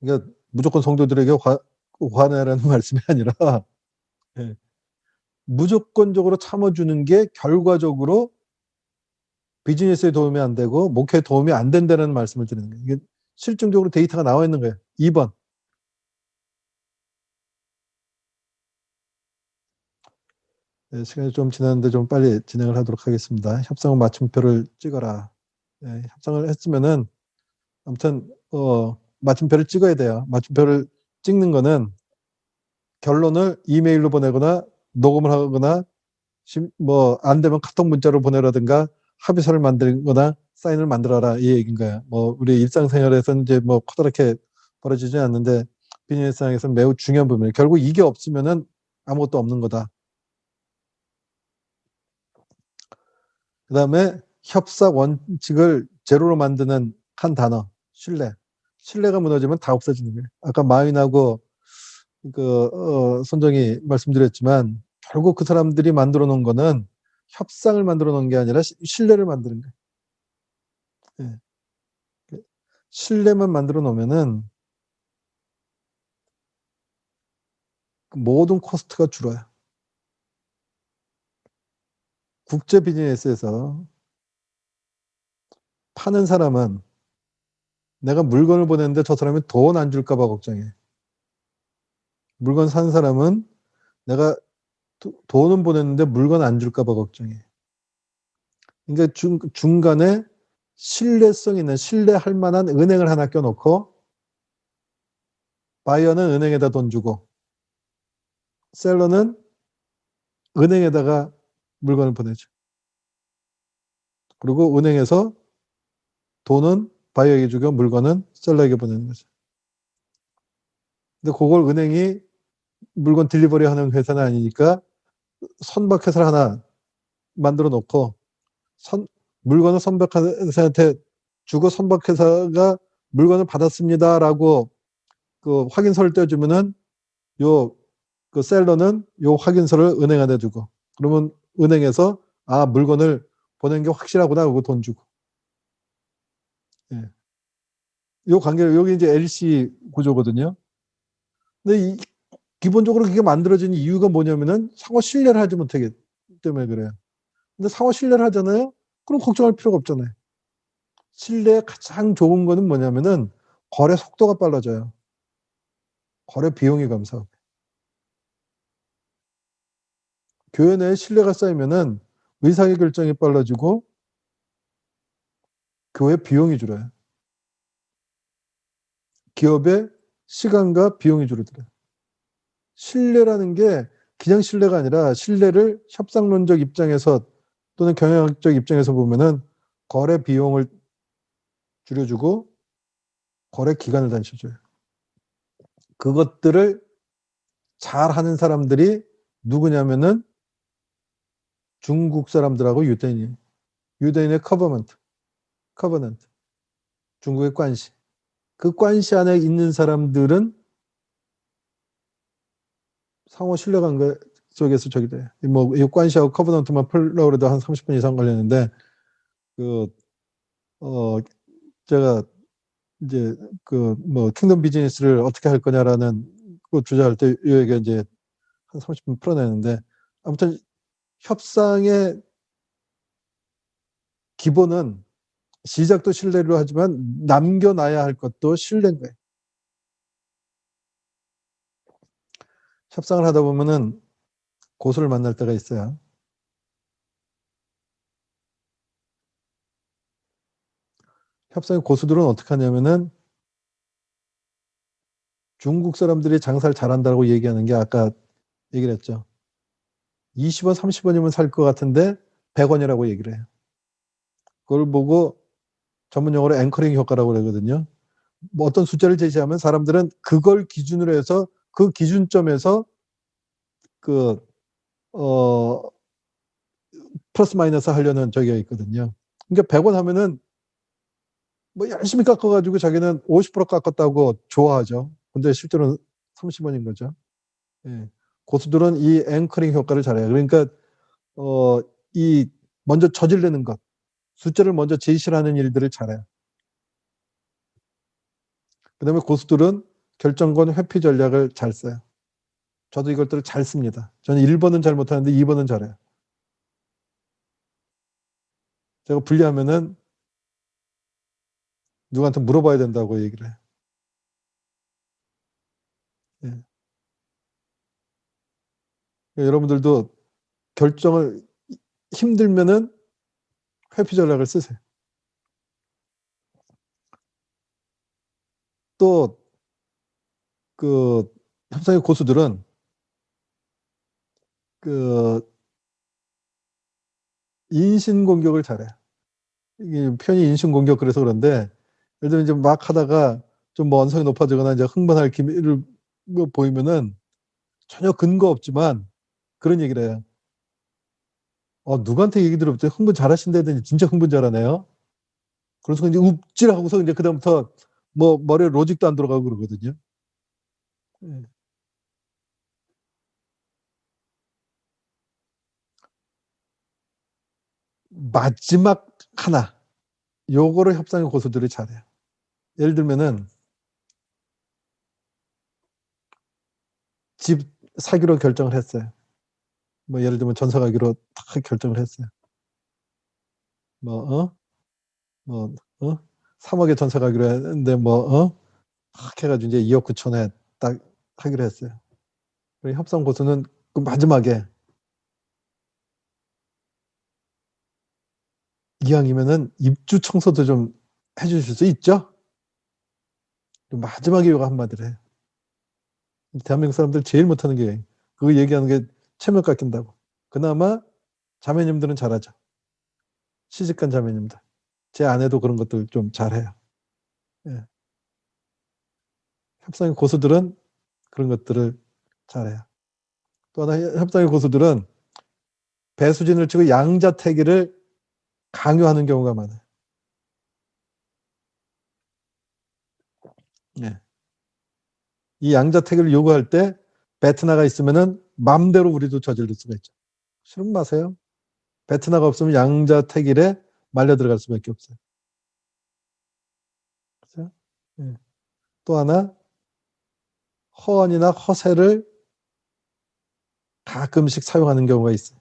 그러니까 무조건 성도들에게 화내라는 말씀이 아니라 예, 무조건적으로 참아주는 게 결과적으로 비즈니스에 도움이 안 되고 목회에 도움이 안 된다는 말씀을 드리는 거예요. 이게 실증적으로 데이터가 나와 있는 거예요. 2번. 네, 시간이 좀 지났는데 좀 빨리 진행을 하도록 하겠습니다. 협상은 마침표를 찍어라. 네, 협상을 했으면은 아무튼 마침표를 찍어야 돼요. 마침표를 찍는 거는 결론을 이메일로 보내거나 녹음을 하거나 뭐 안 되면 카톡 문자로 보내라든가 합의서를 만들거나 사인을 만들어라 이 얘기인 거예요. 뭐 우리 일상생활에서는 이제 뭐 커다랗게 벌어지지 않는데 비즈니스상에서는 매우 중요한 부분이에요. 결국 이게 없으면은 아무것도 없는 거다. 그 다음에 협상 원칙을 제로로 만드는 한 단어, 신뢰. 신뢰가 무너지면 다 없어지는 거예요. 아까 마윈하고 손정이 말씀드렸지만 결국 그 사람들이 만들어 놓은 거는 협상을 만들어 놓은 게 아니라 신뢰를 만드는 거예요. 예. 신뢰만 만들어 놓으면은 모든 코스트가 줄어요. 국제 비즈니스에서 파는 사람은 내가 물건을 보냈는데 저 사람이 돈 안 줄까 봐 걱정해. 물건 산 사람은 내가 돈은 보냈는데 물건 안 줄까 봐 걱정해. 그러니까 중간에 신뢰성 있는 신뢰할 만한 은행을 하나 껴놓고 바이어는 은행에다 돈 주고 셀러는 은행에다가 물건을 보내죠. 그리고 은행에서 돈은 바이어에게 주고 물건은 셀러에게 보내는 거죠. 근데 그걸 은행이 물건 딜리버리 하는 회사는 아니니까 선박회사를 하나 만들어 놓고 물건을 선박회사한테 주고 선박회사가 물건을 받았습니다라고 그 확인서를 떼주면은 그 셀러는 요 확인서를 은행한테 주고 그러면 은행에서 물건을 보낸 게 확실하구나 하고 돈 주고 예. 요 관계를 여기 이제 LC 구조거든요. 근데 기본적으로 그게 만들어진 이유가 뭐냐면은 상호 신뢰를 하지 못하기 때문에 그래요. 근데 상호 신뢰를 하잖아요. 그럼 걱정할 필요가 없잖아요. 신뢰의 가장 좋은 거는 뭐냐면은 거래 속도가 빨라져요. 거래 비용이 감소하고. 교회 내에 신뢰가 쌓이면은 의사결정이 빨라지고 교회 비용이 줄어요. 기업의 시간과 비용이 줄어들어요. 신뢰라는 게 그냥 신뢰가 아니라 신뢰를 협상론적 입장에서 또는 경영학적 입장에서 보면은 거래 비용을 줄여주고 거래 기간을 단축해줘요. 그것들을 잘하는 사람들이 누구냐면은 중국 사람들하고 유대인이에요. 유대인의 커버넌트. 중국의 관시. 그 관시 안에 있는 사람들은 상호 신뢰관계 속에서 저기 돼요. 뭐, 이 관시하고 커버넌트만 풀려고 해도 한 30분 이상 걸렸는데, 제가 이제 그 뭐 킹덤 비즈니스를 어떻게 할 거냐라는 그 주제할 때 이 얘기 이제 한 30분 풀어내는데 아무튼 협상의 기본은 시작도 신뢰로 하지만 남겨놔야 할 것도 신뢰인 거예요. 협상을 하다 보면은 고수를 만날 때가 있어요. 협상의 고수들은 어떻게 하냐면은 중국 사람들이 장사를 잘한다고 얘기하는 게 아까 얘기를 했죠. 20원, 30원이면 살 것 같은데 100원이라고 얘기를 해요. 그걸 보고 전문 용어로 앵커링 효과라고 그러거든요. 뭐 어떤 숫자를 제시하면 사람들은 그걸 기준으로 해서 그 기준점에서 그, 플러스 마이너스 하려는 저기가 있거든요. 그러니까 100원 하면은 뭐 열심히 깎아가지고 자기는 50% 깎았다고 좋아하죠. 근데 실제로는 30원인 거죠. 예. 고수들은 이 앵커링 효과를 잘해요. 그러니까, 이 먼저 저지르는 것, 숫자를 먼저 제시하는 일들을 잘해요. 그 다음에 고수들은 결정권 회피 전략을 잘 써요. 저도 이것들을 잘 씁니다. 저는 1번은 잘 못하는데 2번은 잘해요. 제가 불리하면은 누구한테 물어봐야 된다고 얘기를 해요. 예. 그러니까 여러분들도 결정을 힘들면은 회피 전략을 쓰세요. 또 그 협상의 고수들은 그 인신공격을 잘해요. 이게 편히 인신공격 그래서 그런데 예를 들면 이제 막 하다가 좀 뭐 언성이 높아지거나 이제 흥분할 기미를 뭐 보이면은 전혀 근거 없지만 그런 얘기를 해요. 누구한테 얘기 들어봤더니 흥분 잘하신다더니 진짜 흥분 잘하네요. 그래서 이제 욱질하고서 이제 그다음부터 뭐 머리에 로직도 안 들어가고 그러거든요. 예. 마지막 하나 요거를 협상의 고수들이 잘해요. 예를 들면은 집 사기로 결정을 했어요. 뭐 예를 들면 전세 가기로 딱 결정을 했어요. 뭐 뭐 3억에 전세 가기로 했는데 딱 해가지고 이제 2억 9천에 딱 하기로 했어요. 그리고 협상 고수는 그 마지막에 이왕이면은 입주 청소도 좀 해주실 수 있죠? 마지막에 요거 한마디를 해요. 대한민국 사람들 제일 못하는 게 그거 얘기하는 게 체면 깎인다고. 그나마 자매님들은 잘하죠. 시집간 자매님들. 제 아내도 그런 것들 좀 잘해요. 예. 협상의 고수들은 그런 것들을 잘해요. 또 하나 협상의 고수들은 배수진을 치고 양자택일을 강요하는 경우가 많아요. 예. 이 양자택일을 요구할 때 베트나가 있으면은 맘대로 우리도 저지를 수가 있죠. 싫으면 마세요. 베트나가 없으면 양자택일에 말려 들어갈 수밖에 없어요. 그렇죠? 예. 또 하나 허언이나 허세를 가끔씩 사용하는 경우가 있어요.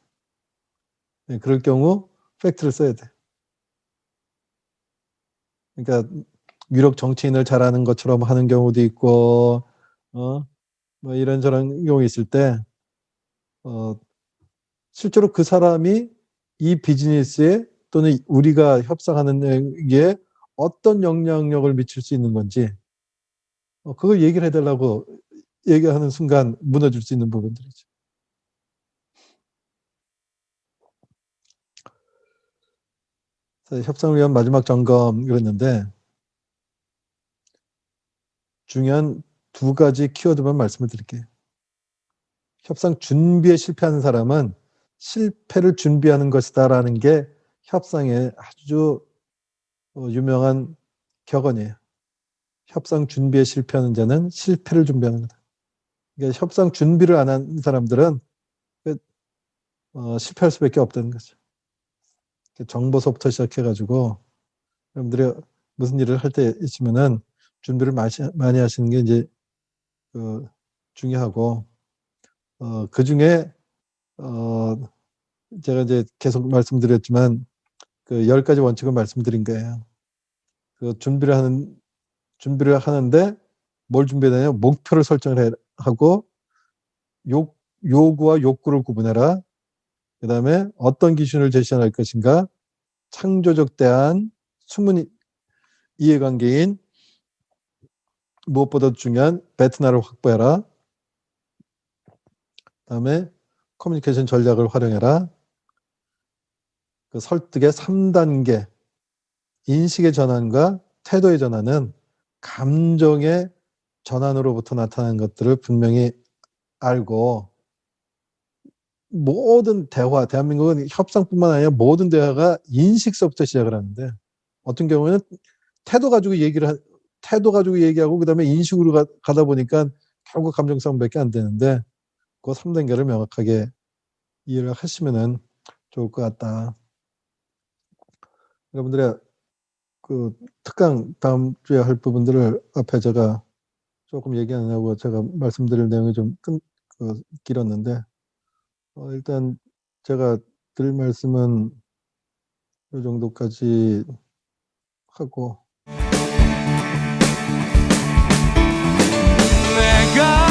예. 그럴 경우 팩트를 써야 돼. 그러니까 유력 정치인을 잘하는 것처럼 하는 경우도 있고, 뭐 이런저런 경우 있을 때, 실제로 그 사람이 이 비즈니스에 또는 우리가 협상하는 게 어떤 영향력을 미칠 수 있는 건지, 그걸 얘기를 해달라고 얘기하는 순간 무너질 수 있는 부분들이죠. 협상위원 마지막 점검 그랬는데, 중요한 두 가지 키워드만 말씀을 드릴게요. 협상 준비에 실패하는 사람은 실패를 준비하는 것이다라는 게 협상의 아주 유명한 격언이에요. 협상 준비에 실패하는 자는 실패를 준비하는 거다. 그러니까 협상 준비를 안 한 사람들은 실패할 수밖에 없다는 거죠. 정보서부터 시작해가지고 여러분들이 무슨 일을 할 때 있으면은 준비를 많이 하시는 게 이제 중요하고 그 중에 제가 이제 계속 말씀드렸지만 그 10가지 원칙을 말씀드린 거예요. 그 준비를 하는데 뭘 준비해야 되냐? 목표를 설정을 하고 요구와 욕구를 구분해라. 그 다음에 어떤 기준을 제시할 것인가? 창조적 대안, 숨은 이해관계인, 무엇보다 중요한 베트나를 확보해라. 그 다음에 커뮤니케이션 전략을 활용해라. 그 설득의 3단계, 인식의 전환과 태도의 전환은 감정의 전환으로부터 나타나는 것들을 분명히 알고 모든 대화, 대한민국은 협상뿐만 아니라 모든 대화가 인식서부터 시작을 하는데 어떤 경우에는 태도 가지고 얘기하고 그다음에 인식으로 가다 보니까 결국 감정 싸움밖에 안 되는데 그 3단계를 명확하게 이해를 하시면은 좋을 것 같다. 여러분들의 그 특강 다음 주에 할 부분들을 앞에 제가 조금 얘기 안 하고 제가 말씀드릴 내용이 좀 길었는데 일단 제가 드릴 말씀은 이 정도까지 하고 내가